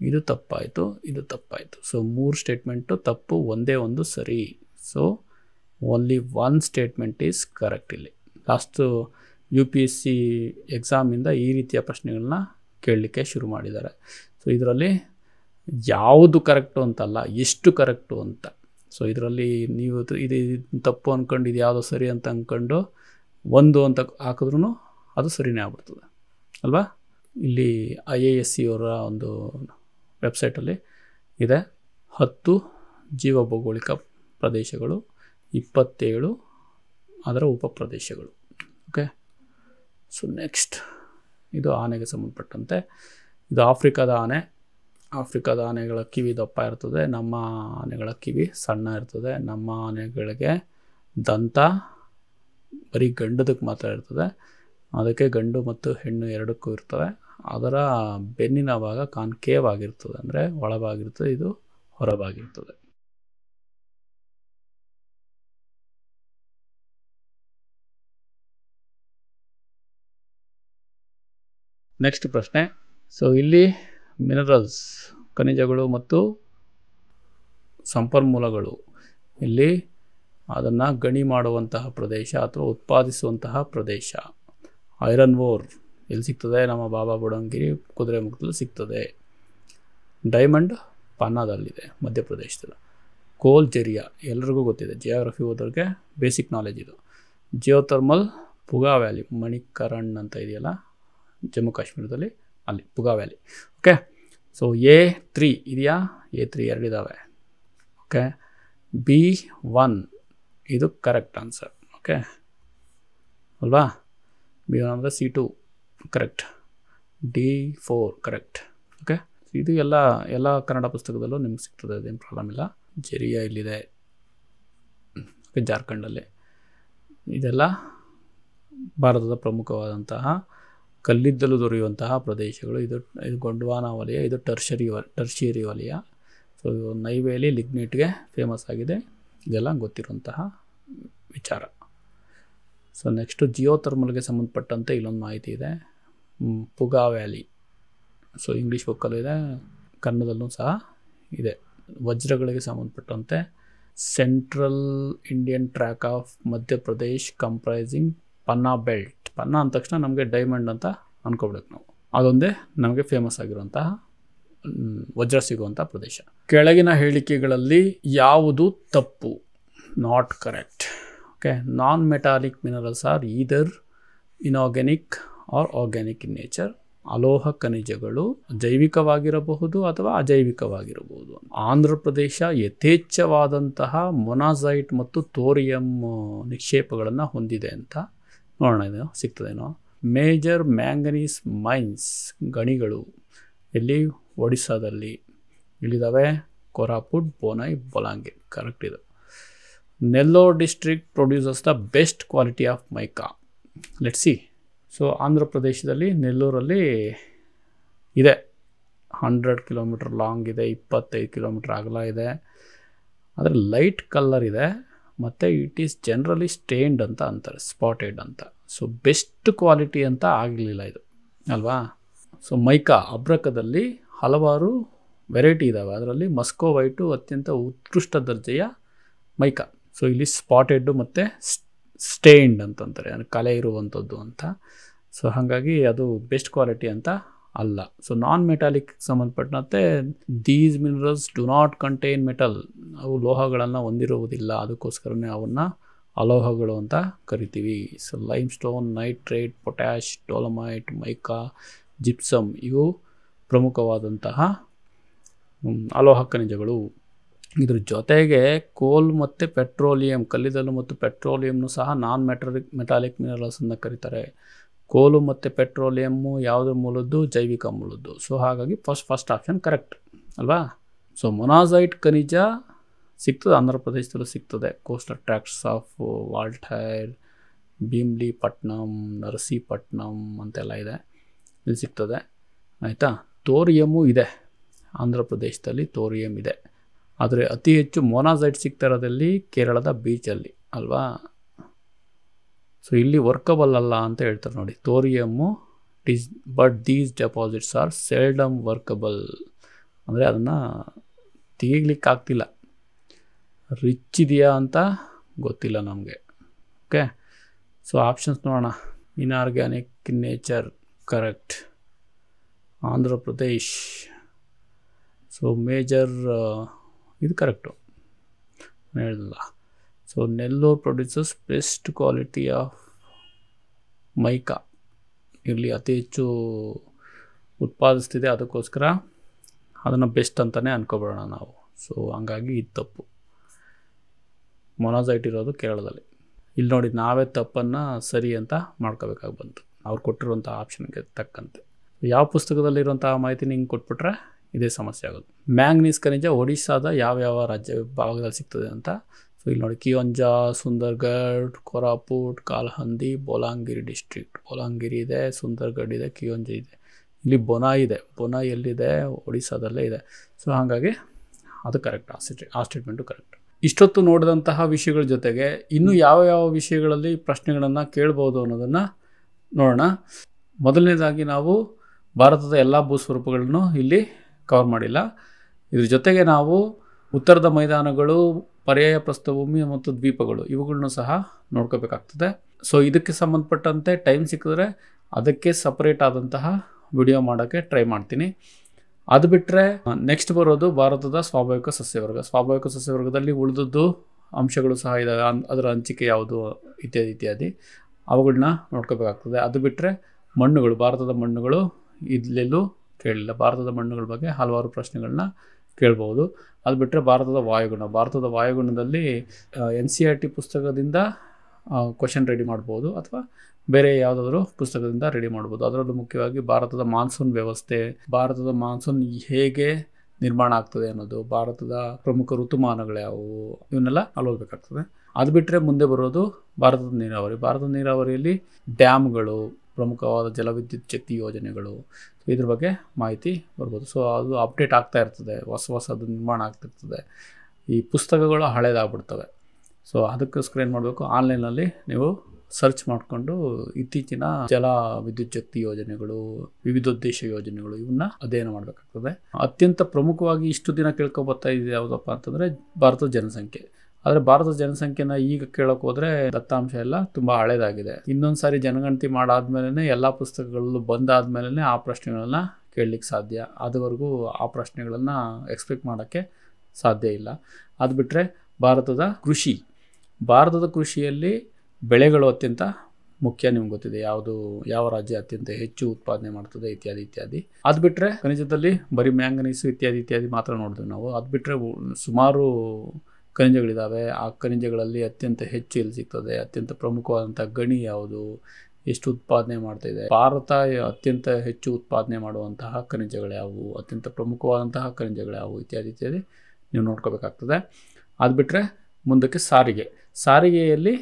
ಇದು ತಪ್ಪಾಯಿತು, ಇದು ತಪ್ಪಾಯಿತು. ಸೊ 3 ಸ್ಟೇಟ್ಮೆಂಟು ತಪ್ಪು, ಒಂದೇ ಒಂದು ಸರಿ. So only 1 statement is correct. ಇಲ್ಲಿ ಲಾಸ್ಟು UPSC ಎಕ್ಸಾಮಿಂದ ಈ ರೀತಿಯ ಪ್ರಶ್ನೆಗಳನ್ನ ಕೇಳಲಿಕ್ಕೆ ಶುರು ಮಾಡಿದ್ದಾರೆ. ಸೊ ಇದರಲ್ಲಿ ಯಾವುದು ಕರೆಕ್ಟು ಅಂತಲ್ಲ, ಎಷ್ಟು ಕರೆಕ್ಟು ಅಂತ. ಸೊ ಇದರಲ್ಲಿ ನೀವು ಇದು ತಪ್ಪು ಅಂದ್ಕೊಂಡು ಇದು ಯಾವುದೋ ಸರಿ ಅಂತ ಅಂದ್ಕೊಂಡು 1 ಅಂತ ಹಾಕಿದ್ರೂ ಅದು ಸರಿನೇ ಆಗ್ಬಿಡ್ತದೆ ಅಲ್ವಾ. ಇಲ್ಲಿ IISc ಅವರ ಒಂದು ವೆಬ್ಸೈಟಲ್ಲಿ ಇದೆ 10 ಜೀವ ಭೌಗೋಳಿಕ ಪ್ರದೇಶಗಳು, 27 ಅದರ ಉಪಪ್ರದೇಶಗಳು. ಓಕೆ, ಸೊ ನೆಕ್ಸ್ಟ್ ಇದು ಆನೆಗೆ ಸಂಬಂಧಪಟ್ಟಂತೆ. ಇದು ಆಫ್ರಿಕಾದ ಆನೆ. ಆಫ್ರಿಕಾದ ಆನೆಗಳ ಕಿವಿ ದಪ್ಪ ಇರ್ತದೆ, ನಮ್ಮ ಆನೆಗಳ ಕಿವಿ ಸಣ್ಣ ಇರ್ತದೆ. ನಮ್ಮ ಆನೆಗಳಿಗೆ ದಂತ ಬರೀ ಗಂಡದಕ್ಕೆ ಮಾತ್ರ ಇರ್ತದೆ, ಅದಕ್ಕೆ ಗಂಡು ಮತ್ತು ಹೆಣ್ಣು ಎರಡಕ್ಕೂ ಇರ್ತವೆ. ಅದರ ಬೆನ್ನಿನ ಭಾಗ ಕಾನ್ಕೇವ್ ಆಗಿರ್ತದೆ, ಅಂದರೆ ಒಳಭಾಗಿರ್ತದೆ, ಇದು ಹೊರಭಾಗಿರ್ತದೆ. ನೆಕ್ಸ್ಟ್ ಪ್ರಶ್ನೆ. ಸೊ ಇಲ್ಲಿ ಮಿನರಲ್ಸ್, ಖನಿಜಗಳು ಮತ್ತು ಸಂಪನ್ಮೂಲಗಳು, ಇಲ್ಲಿ ಅದನ್ನು ಗಣಿ ಮಾಡುವಂತಹ ಪ್ರದೇಶ ಅಥವಾ ಉತ್ಪಾದಿಸುವಂತಹ ಪ್ರದೇಶ. ಐರನ್ ಓರ್ ಎಲ್ಲಿ ಸಿಗ್ತದೆ? ನಮ್ಮ ಬಾಬಾ ಬುಡನ್ಗಿರಿ ಕುದುರೆಮುಖದಲ್ಲಿ ಸಿಗ್ತದೆ. ಡೈಮಂಡ್ ಪನ್ನಾದಲ್ಲಿದೆ, ಮಧ್ಯಪ್ರದೇಶದಲ್ಲಿ. ಕೋಲ್ ಜೆರಿಯಾ ಎಲ್ರಿಗೂ ಗೊತ್ತಿದೆ, ಜಿಯೋಗ್ರಫಿ ಓದೋರಿಗೆ ಬೇಸಿಕ್ ನಾಲೆಜ್ ಇದು. ಜಿಯೋಥರ್ಮಲ್ ಪುಗಾ ವ್ಯಾಲಿ, ಮಣಿಕರಣ್ ಅಂತ ಇದೆಯಲ್ಲ ಜಮ್ಮು ಕಾಶ್ಮೀರದಲ್ಲಿ, ಅಲ್ಲಿ ಪುಗಾ ವ್ಯಾಲಿ. ಓಕೆ, ಸೊ A3 ಇದೆಯಾ? A3 2 ಇದ್ದಾವೆ. ಓಕೆ, B1 ಇದು ಕರೆಕ್ಟ್ ಆನ್ಸರ್. ಓಕೆ ಅಲ್ವಾ? B1 ಅಂದರೆ C2 correct, D4 correct. Okay, ಇದು ಎಲ್ಲ ಕನ್ನಡ ಪುಸ್ತಕದಲ್ಲೂ ನಿಮ್ಗೆ ಸಿಗ್ತದೆ, ಅದೇನು ಪ್ರಾಬ್ಲಮ್ ಇಲ್ಲ. ಜೆರಿಯಾ ಇಲ್ಲಿದೆ, ಓಕೆ, ಜಾರ್ಖಂಡಲ್ಲಿ. ಇದೆಲ್ಲ ಭಾರತದ ಪ್ರಮುಖವಾದಂತಹ ಕಲ್ಲಿದ್ದಲು ದೊರೆಯುವಂತಹ ಪ್ರದೇಶಗಳು. ಇದು ಗೊಂಡ್ವಾನಾ ವಲಯ, ಇದು ಟರ್ಷಿಯರಿ ವಲಯ. ಸೊ ನೈವೇಲಿ ಲಿಗ್ನೈಟ್ಗೆ ಫೇಮಸ್ ಆಗಿದೆ. ಇದೆಲ್ಲ ಗೊತ್ತಿರುವಂತಹ ವಿಚಾರ. ಸೊ ನೆಕ್ಸ್ಟು ಜಿಯೋಥರ್ಮಲ್ಗೆ ಸಂಬಂಧಪಟ್ಟಂತೆ ಇಲ್ಲೊಂದು ಮಾಹಿತಿ ಇದೆ, ಪುಗಾ ವ್ಯಾಲಿ. ಸೊ ಇಂಗ್ಲೀಷ್ ಬುಕ್ಕಲ್ಲೂ ಇದೆ, ಕನ್ನಡದಲ್ಲೂ ಸಹ ಇದೆ. ವಜ್ರಗಳಿಗೆ ಸಂಬಂಧಪಟ್ಟಂತೆ central Indian track of Madhya Pradesh comprising Panna belt. Panna ಅಂದ ತಕ್ಷಣ ನಮಗೆ ಡೈಮಂಡ್ ಅಂತ ಅಂದ್ಕೊಬಿಡಕ್ಕೆ ನಾವು, ಅದೊಂದೇ ನಮಗೆ ಫೇಮಸ್ ಆಗಿರುವಂತಹ ವಜ್ರ ಸಿಗುವಂಥ ಪ್ರದೇಶ. ಕೆಳಗಿನ ಹೇಳಿಕೆಗಳಲ್ಲಿ ಯಾವುದು ತಪ್ಪು? Not correct. Okay, non metallic minerals are either inorganic or organic in nature ಅಲೋಹ ಖನಿಜಗಳು ಜೈವಿಕವಾಗಿರಬಹುದು ಅಥವಾ ಅಜೈವಿಕವಾಗಿರಬಹುದು. ಆಂಧ್ರ ಪ್ರದೇಶ ಯಥೇಚ್ಛವಾದಂತಹ ಮೊನಾಸೈಟ್ ಮತ್ತು ಥೋರಿಯಂ ನಿಕ್ಷೇಪಗಳನ್ನು ಹೊಂದಿದೆ ಅಂತ ನೋಡೋಣ, ಇದು ಸಿಗ್ತದೇನೋ. ಮೇಜರ್ ಮ್ಯಾಂಗನೀಸ್ ಮೈನ್ಸ್ ಗಣಿಗಳು ಎಲ್ಲಿ? ಒಡಿಸ್ಸಾದಲ್ಲಿ. ಇಲ್ಲಿದ್ದಾವೆ ಕೊರಾಪುಟ್, ಬೋನೈ, ಬೊಲಾಂಗಿರ್. ಕರೆಕ್ಟ್ ಇದು. Nellore district produces the best quality of mica. Let's see. So Andhra ಪ್ರದೇಶದಲ್ಲಿ ನೆಲ್ಲೂರಲ್ಲಿ ಇದೆ, 100 ಕಿಲೋಮೀಟರ್ ಲಾಂಗ್ ಇದೆ, 25 ಕಿಲೋಮೀಟರ್ ಅಗಲ ಇದೆ, ಆದರೆ ಲೈಟ್ ಕಲರ್ ಇದೆ, ಮತ್ತು ಇಟ್ ಈಸ್ ಜನರಲಿ ಸ್ಟೇನ್ಡ್ ಅಂತ ಅಂತಾರೆ, ಸ್ಪಾಟೆಡ್ ಅಂತ. ಸೊ ಬೆಸ್ಟ್ ಕ್ವಾಲಿಟಿ ಅಂತ ಆಗಲಿಲ್ಲ ಇದು ಅಲ್ವಾ. ಸೊ ಮೈಕಾ ಅಬ್ರಕದಲ್ಲಿ ಹಲವಾರು ವೆರೈಟಿ ಇದ್ದಾವೆ, ಅದರಲ್ಲಿ ಮಸ್ಕೋವೈಟು ಅತ್ಯಂತ ಉತ್ಕೃಷ್ಟ ದರ್ಜೆಯ ಮೈಕಾ. ಸೊ ಇಲ್ಲಿ ಸ್ಪಾಟೆಡ್ಡು ಮತ್ತು ಸ್ಟೇನ್ಡ್ ಅಂತಂತಾರೆ, ಅಂದರೆ ಕಲೆ ಇರುವಂಥದ್ದು ಅಂತ. ಸೊ ಹಾಗಾಗಿ ಅದು ಬೆಸ್ಟ್ ಕ್ವಾಲಿಟಿ ಅಂತ ಅಲ್ಲ. ಸೊ ನಾನ್ ಮೆಟಾಲಿಕ್ ಸಂಬಂಧಪಟ್ಟಂತೆ these minerals do not contain metal, ಅವು ಲೋಹಗಳನ್ನು ಹೊಂದಿರುವುದಿಲ್ಲ, ಅದಕ್ಕೋಸ್ಕರನೇ ಅವನ್ನ ಅಲೋಹಗಳು ಅಂತ ಕರಿತೀವಿ. So lime stone, nitrate, potash, dolomite, mica, gypsum ಇವು ಪ್ರಮುಖವಾದಂತಹ ಅಲೋಹ ಖನಿಜಗಳು. ಇದ್ರ ಜೊತೆಗೆ ಕೋಲ್ ಮತ್ತು ಪೆಟ್ರೋಲಿಯಂ, ಕಲ್ಲಿದ್ದಲು ಮತ್ತು ಪೆಟ್ರೋಲಿಯಂನು ಸಹ ನಾನ್ ಮೆಟಾಲಿಕ್ ಮಿನರಲ್ಸ್ ಅಂತ ಕರೀತಾರೆ. ಕೋಲು ಮತ್ತು ಪೆಟ್ರೋಲಿಯಮ್ಮು ಯಾವುದ್ರ ಮೂಲದ್ದು? ಜೈವಿಕ ಮೂಲದ್ದು. ಸೊ ಹಾಗಾಗಿ ಫಸ್ಟ್ ಆಪ್ಷನ್ ಕರೆಕ್ಟ್ ಅಲ್ವಾ. ಸೊ ಮೊನಾಸೈಟ್ ಖನಿಜ ಸಿಗ್ತದೆ, ಆಂಧ್ರ ಪ್ರದೇಶದಲ್ಲೂ ಸಿಗ್ತದೆ. ಕೋಸ್ಟಲ್ ಟ್ರ್ಯಾಕ್ಟ್ಸ್ ಆಫ್ ವಾಲ್ಟೈರ್, ಭೀಮ್ಲಿ ಪಟ್ನಮ್, ನರಸೀಪಟ್ನಮ್ ಅಂತೆಲ್ಲ ಇದೆ, ಇಲ್ಲಿ ಸಿಗ್ತದೆ ಆಯಿತಾ. ಥೋರಿಯಮ್ಮು ಇದೆ, ಆಂಧ್ರ ಪ್ರದೇಶದಲ್ಲಿ ಥೋರಿಯಂ ಇದೆ, ಆದರೆ ಅತಿ ಹೆಚ್ಚು ಮೊನಾಸೈಟ್ ಸಿಗ್ತಾ ಇರೋದಲ್ಲಿ ಕೇರಳದ ಬೀಚಲ್ಲಿ ಅಲ್ವಾ. ಸೊ ಇಲ್ಲಿ ವರ್ಕಬಲ್ ಅಲ್ಲ ಅಂತ ಹೇಳ್ತಾರೆ ನೋಡಿ, thorium but these deposits are seldom workable, ಅಂದರೆ ಅದನ್ನು ತೆಗಿಲಿಕ್ಕಾಗ್ತಿಲ್ಲ. ರಿಚ್ ಇದೆಯಾ ಅಂತ ಗೊತ್ತಿಲ್ಲ ನಮಗೆ. ಓಕೆ, ಸೊ ಆಪ್ಷನ್ಸ್ ನೋಡೋಣ. Inorganic nature correct, Andhra Pradesh. So major ಇದು ಕರೆಕ್ಟು ಹೇಳಿಲ್ಲ. So Nellore produces best quality of mica, ಇಲ್ಲಿ ಅತಿ ಹೆಚ್ಚು ಉತ್ಪಾದಿಸ್ತಿದೆ, ಅದಕ್ಕೋಸ್ಕರ ಅದನ್ನು ಬೆಸ್ಟ್ ಅಂತಲೇ ಅನ್ಕೊಬೇಡೋಣ ನಾವು. ಸೊ ಹಂಗಾಗಿ ಇದು ತಪ್ಪು. ಮೊನಾಸೈಟ್ ಇರೋದು ಕೇರಳದಲ್ಲಿ. ಇಲ್ಲಿ ನೋಡಿ, ನಾವೇ ತಪ್ಪನ್ನು ಸರಿ ಅಂತ ಮಾಡ್ಕೋಬೇಕಾಗಿ ಬಂತು, ಅವ್ರು ಕೊಟ್ಟಿರುವಂಥ ಆಪ್ಷನ್ಗೆ ತಕ್ಕಂತೆ. ಯಾವ ಪುಸ್ತಕದಲ್ಲಿರುವಂಥ ಮಾಹಿತಿ ನಿಂಗೆ ಕೊಟ್ಬಿಟ್ರೆ ಇದೇ ಸಮಸ್ಯೆ ಆಗೋದು. ಮ್ಯಾಂಗ್ನೀಸ್ ಖನಿಜ ಒಡಿಸ್ಸಾದ ಯಾವ ರಾಜ್ಯ ಭಾಗದಲ್ಲಿ ಸಿಗ್ತದೆ ಅಂತ. ಸೊ ಇಲ್ಲಿ ನೋಡಿ, ಕಿಯೋಂಜಾ, ಸುಂದರ್ಗಢ್, ಕೊರಾಪುಟ್, ಕಾಲ್ಹಂದಿ, ಬೋಲಾಂಗಿರಿ ಡಿಸ್ಟ್ರಿಕ್ಟ್. ಬೋಲಾಂಗಿರಿ ಇದೆ, ಸುಂದರ್ಗಢ್ ಇದೆ, ಕಿಯೋಂಜಾ ಇದೆ. ಇಲ್ಲಿ ಬೊನಾಯ್ ಇದೆ, ಬೊನಾಯ್ ಎಲ್ಲಿದೆ? ಒಡಿಸ್ಸಾದಲ್ಲೇ ಇದೆ. ಸೊ ಹಾಗಾಗಿ ಅದು ಕರೆಕ್ಟ್, ಆ ಸ್ಟೇಟ್ಮೆಂಟು ಕರೆಕ್ಟ್. ಇಷ್ಟೊತ್ತು ನೋಡಿದಂತಹ ವಿಷಯಗಳ ಜೊತೆಗೆ ಇನ್ನು ಯಾವ ವಿಷಯಗಳಲ್ಲಿ ಪ್ರಶ್ನೆಗಳನ್ನು ಕೇಳ್ಬೋದು ಅನ್ನೋದನ್ನು ನೋಡೋಣ. ಮೊದಲನೇದಾಗಿ ನಾವು ಭಾರತದ ಎಲ್ಲ ಭೂಸ್ವರೂಪಗಳನ್ನು ಇಲ್ಲಿ ಕವರ್ ಮಾಡಿಲ್ಲ. ಇದ್ರ ಜೊತೆಗೆ ನಾವು ಉತ್ತರದ ಮೈದಾನಗಳು, ಪರ್ಯಾಯ ಪ್ರಸ್ಥಭೂಮಿ ಮತ್ತು ದ್ವೀಪಗಳು ಇವುಗಳನ್ನು ಸಹ ನೋಡ್ಕೋಬೇಕಾಗ್ತದೆ. ಸೊ ಇದಕ್ಕೆ ಸಂಬಂಧಪಟ್ಟಂತೆ ಟೈಮ್ ಸಿಕ್ಕಿದ್ರೆ ಅದಕ್ಕೆ ಸಪ್ರೇಟ್ ಆದಂತಹ ವಿಡಿಯೋ ಮಾಡೋಕ್ಕೆ ಟ್ರೈ ಮಾಡ್ತೀನಿ. ಅದು ಬಿಟ್ಟರೆ ನೆಕ್ಸ್ಟ್ ಬರೋದು ಭಾರತದ ಸ್ವಾಭಾವಿಕ ಸಸ್ಯವರ್ಗ. ಸ್ವಾಭಾವಿಕ ಸಸ್ಯವರ್ಗದಲ್ಲಿ ಉಳಿದದ್ದು ಅಂಶಗಳು ಸಹ ಇದ್ದಾವೆ, ಅದರ ಹಂಚಿಕೆ ಯಾವುದು ಇತ್ಯಾದಿ ಅವುಗಳನ್ನ ನೋಡ್ಕೋಬೇಕಾಗ್ತದೆ. ಅದು ಬಿಟ್ಟರೆ ಮಣ್ಣುಗಳು, ಭಾರತದ ಮಣ್ಣುಗಳು ಇಲ್ಲೆಲ್ಲೂ ಕೇಳಿಲ್ಲ. ಭಾರತದ ಮಣ್ಣುಗಳ ಬಗ್ಗೆ ಹಲವಾರು ಪ್ರಶ್ನೆಗಳನ್ನ ಕೇಳ್ಬೋದು. ಅದು ಬಿಟ್ಟರೆ ಭಾರತದ ವಾಯುಗುಣದಲ್ಲಿ NCERT ಪುಸ್ತಕದಿಂದ ಕ್ವಶನ್ ರೆಡಿ ಮಾಡ್ಬೋದು, ಅಥವಾ ಬೇರೆ ಯಾವುದಾದ್ರೂ ಪುಸ್ತಕದಿಂದ ರೆಡಿ ಮಾಡ್ಬೋದು. ಅದರಲ್ಲೂ ಮುಖ್ಯವಾಗಿ ಭಾರತದ ಮಾನ್ಸೂನ್ ವ್ಯವಸ್ಥೆ, ಭಾರತದ ಮಾನ್ಸೂನ್ ಹೇಗೆ ನಿರ್ಮಾಣ ಆಗ್ತದೆ ಅನ್ನೋದು, ಭಾರತದ ಪ್ರಮುಖ ಋತುಮಾನಗಳು ಯಾವುವು, ಇವನ್ನೆಲ್ಲ ಅಳವಡಿಸಬೇಕಾಗ್ತದೆ. ಅದು ಬಿಟ್ಟರೆ ಮುಂದೆ ಬರೋದು ಭಾರತದ ನೀರಾವರಿ. ಭಾರತದ ನೀರಾವರಿಯಲ್ಲಿ ಡ್ಯಾಮ್ಗಳು, ಪ್ರಮುಖವಾದ ಜಲವಿದ್ಯುತ್ ಶಕ್ತಿ ಯೋಜನೆಗಳು, ಇದ್ರ ಬಗ್ಗೆ ಮಾಹಿತಿ ಬರ್ಬೋದು. ಸೊ ಅದು ಅಪ್ಡೇಟ್ ಆಗ್ತಾ ಇರ್ತದೆ, ಹೊಸದು ನಿರ್ಮಾಣ ಆಗ್ತಿರ್ತದೆ. ಈ ಪುಸ್ತಕಗಳು ಹಳೇದಾಗ್ಬಿಡ್ತವೆ. ಸೊ ಅದಕ್ಕೋಸ್ಕರ ಏನು ಮಾಡಬೇಕು, ಆನ್ಲೈನಲ್ಲಿ ನೀವು ಸರ್ಚ್ ಮಾಡಿಕೊಂಡು ಇತ್ತೀಚಿನ ಜಲ ವಿದ್ಯುತ್ ಶಕ್ತಿ ಯೋಜನೆಗಳು, ವಿವಿಧೋದ್ದೇಶ ಯೋಜನೆಗಳು ಇವನ್ನ ಅಧ್ಯಯನ ಮಾಡಬೇಕಾಗ್ತದೆ. ಅತ್ಯಂತ ಪ್ರಮುಖವಾಗಿ ಇಷ್ಟು ದಿನ ಕೇಳ್ಕೊಬರ್ತಾ ಇದೆ ಯಾವುದಪ್ಪ ಅಂತಂದರೆ ಭಾರತದ ಜನಸಂಖ್ಯೆ. ಆದರೆ ಭಾರತದ ಜನಸಂಖ್ಯೆನ ಈಗ ಕೇಳೋಕೆ ಹೋದರೆ ದತ್ತಾಂಶ ಎಲ್ಲ ತುಂಬ ಹಳೇದಾಗಿದೆ. ಇನ್ನೊಂದು ಸಾರಿ ಜನಗಣತಿ ಮಾಡಾದ್ಮೇಲೆ ಎಲ್ಲ ಪುಸ್ತಕಗಳು ಬಂದಾದ್ಮೇಲೆ ಆ ಪ್ರಶ್ನೆಗಳನ್ನ ಕೇಳಲಿಕ್ಕೆ ಸಾಧ್ಯ. ಅದುವರೆಗೂ ಆ ಪ್ರಶ್ನೆಗಳನ್ನು ಎಕ್ಸ್ಪೆಕ್ಟ್ ಮಾಡೋಕ್ಕೆ ಸಾಧ್ಯ ಇಲ್ಲ. ಅದು ಬಿಟ್ಟರೆ ಭಾರತದ ಕೃಷಿಯಲ್ಲಿ ಬೆಳೆಗಳು ಅತ್ಯಂತ ಮುಖ್ಯ ನಿಮ್ಗೆ ಗೊತ್ತಿದೆ, ಯಾವ ರಾಜ್ಯ ಅತ್ಯಂತ ಹೆಚ್ಚು ಉತ್ಪಾದನೆ ಮಾಡ್ತದೆ ಇತ್ಯಾದಿ ಇತ್ಯಾದಿ. ಅದು ಬಿಟ್ಟರೆ ಖನಿಜದಲ್ಲಿ ಬರೀ ಮ್ಯಾಂಗನೀಸು ಇತ್ಯಾದಿ ಮಾತ್ರ ನೋಡಿದ್ವಿ ನಾವು. ಅದು ಬಿಟ್ಟರೆ ಸುಮಾರು ಖನಿಜಗಳಿದ್ದಾವೆ. ಆ ಖನಿಜಗಳಲ್ಲಿ ಅತ್ಯಂತ ಹೆಚ್ಚು ಎಲ್ಲಿ ಸಿಗ್ತದೆ, ಅತ್ಯಂತ ಪ್ರಮುಖವಾದಂಥ ಗಣಿ ಯಾವುದು, ಎಷ್ಟು ಉತ್ಪಾದನೆ ಮಾಡ್ತಾ ಇದೆ, ಭಾರತ ಅತ್ಯಂತ ಹೆಚ್ಚು ಉತ್ಪಾದನೆ ಮಾಡುವಂತಹ ಖನಿಜಗಳು ಯಾವುವು, ಅತ್ಯಂತ ಪ್ರಮುಖವಾದಂತಹ ಖನಿಜಗಳು ಯಾವುವು ಇತ್ಯಾದಿ ನೀವು ನೋಡ್ಕೋಬೇಕಾಗ್ತದೆ. ಅದು ಬಿಟ್ಟರೆ ಮುಂದಕ್ಕೆ ಸಾರಿಗೆಯಲ್ಲಿ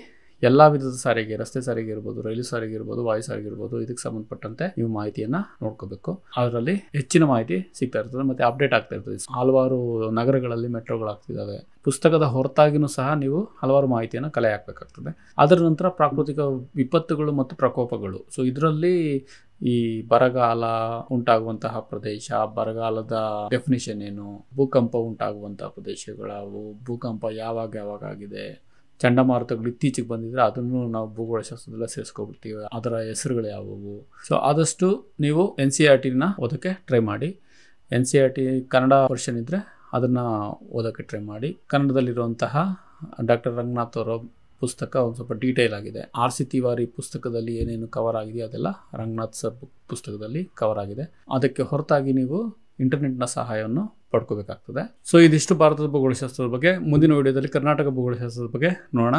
ಎಲ್ಲ ವಿಧದ ಸಾರಿಗೆ, ರಸ್ತೆ ಸಾರಿಗೆ ಇರ್ಬೋದು, ರೈಲು ಸಾರಿಗೆ ಇರ್ಬೋದು, ವಾಯು ಸಾರಿಗೆ ಇರ್ಬೋದು, ಇದಕ್ಕೆ ಸಂಬಂಧಪಟ್ಟಂತೆ ನೀವು ಮಾಹಿತಿಯನ್ನು ನೋಡ್ಕೋಬೇಕು. ಅದರಲ್ಲಿ ಹೆಚ್ಚಿನ ಮಾಹಿತಿ ಸಿಗ್ತಾ ಇರ್ತದೆ ಮತ್ತು ಅಪ್ಡೇಟ್ ಆಗ್ತಾ ಇರ್ತದೆ. ಹಲವಾರು ನಗರಗಳಲ್ಲಿ ಮೆಟ್ರೋಗಳಾಗ್ತಿದ್ದಾವೆ. ಪುಸ್ತಕದ ಹೊರತಾಗಿಯೂ ಸಹ ನೀವು ಹಲವಾರು ಮಾಹಿತಿಯನ್ನು ಕಲೆ ಹಾಕಬೇಕಾಗ್ತದೆ. ಅದರ ನಂತರ ಪ್ರಾಕೃತಿಕ ವಿಪತ್ತುಗಳು ಮತ್ತು ಪ್ರಕೋಪಗಳು. ಸೊ ಇದರಲ್ಲಿ ಈ ಬರಗಾಲ ಉಂಟಾಗುವಂತಹ ಪ್ರದೇಶ, ಬರಗಾಲದ ಡೆಫಿನಿಷನ್ ಏನು, ಭೂಕಂಪ ಉಂಟಾಗುವಂತಹ ಪ್ರದೇಶಗಳಾವು, ಭೂಕಂಪ ಯಾವಾಗ ಆಗಿದೆ, ಚಂಡಮಾರುತಗಳು ಇತ್ತೀಚೆಗೆ ಬಂದಿದ್ರೆ ಅದನ್ನು ನಾವು ಭೂಗೋಳಶಾಸ್ತ್ರದಲ್ಲ ಸೇರಿಸ್ಕೊಬಿಡ್ತೀವಿ, ಅದರ ಹೆಸರುಗಳು ಯಾವುವು. ಸೊ ಆದಷ್ಟು ನೀವು NCERTನ ಓದೋಕ್ಕೆ ಟ್ರೈ ಮಾಡಿ. NCERT ಕನ್ನಡ ವರ್ಷನ್ ಇದ್ದರೆ ಅದನ್ನು ಓದೋಕ್ಕೆ ಟ್ರೈ ಮಾಡಿ. ಕನ್ನಡದಲ್ಲಿರುವಂತಹ ಡಾಕ್ಟರ್ ರಂಗನಾಥ್ ಅವರ ಪುಸ್ತಕ ಒಂದು ಸ್ವಲ್ಪ ಡೀಟೇಲ್ ಆಗಿದೆ. RC ತಿವಾರಿ ಪುಸ್ತಕದಲ್ಲಿ ಏನೇನು ಕವರ್ ಆಗಿದೆಯೋ ಅದೆಲ್ಲ ರಂಗನಾಥ್ ಸರ್ ಪುಸ್ತಕದಲ್ಲಿ ಕವರ್ ಆಗಿದೆ. ಅದಕ್ಕೆ ಹೊರತಾಗಿ ನೀವು ಇಂಟರ್ನೆಟ್ನ ಸಹಾಯವನ್ನು ಪಡ್ಕೋಬೇಕಾಗ್ತದೆ. ಸೊ ಇದಿಷ್ಟು ಭಾರತದ ಭೂಗೋಳಶಾಸ್ತ್ರದ ಬಗ್ಗೆ. ಮುಂದಿನ ವಿಡಿಯೋದಲ್ಲಿ ಕರ್ನಾಟಕ ಭೂಗೋಳಶಾಸ್ತ್ರದ ಬಗ್ಗೆ ನೋಡೋಣ.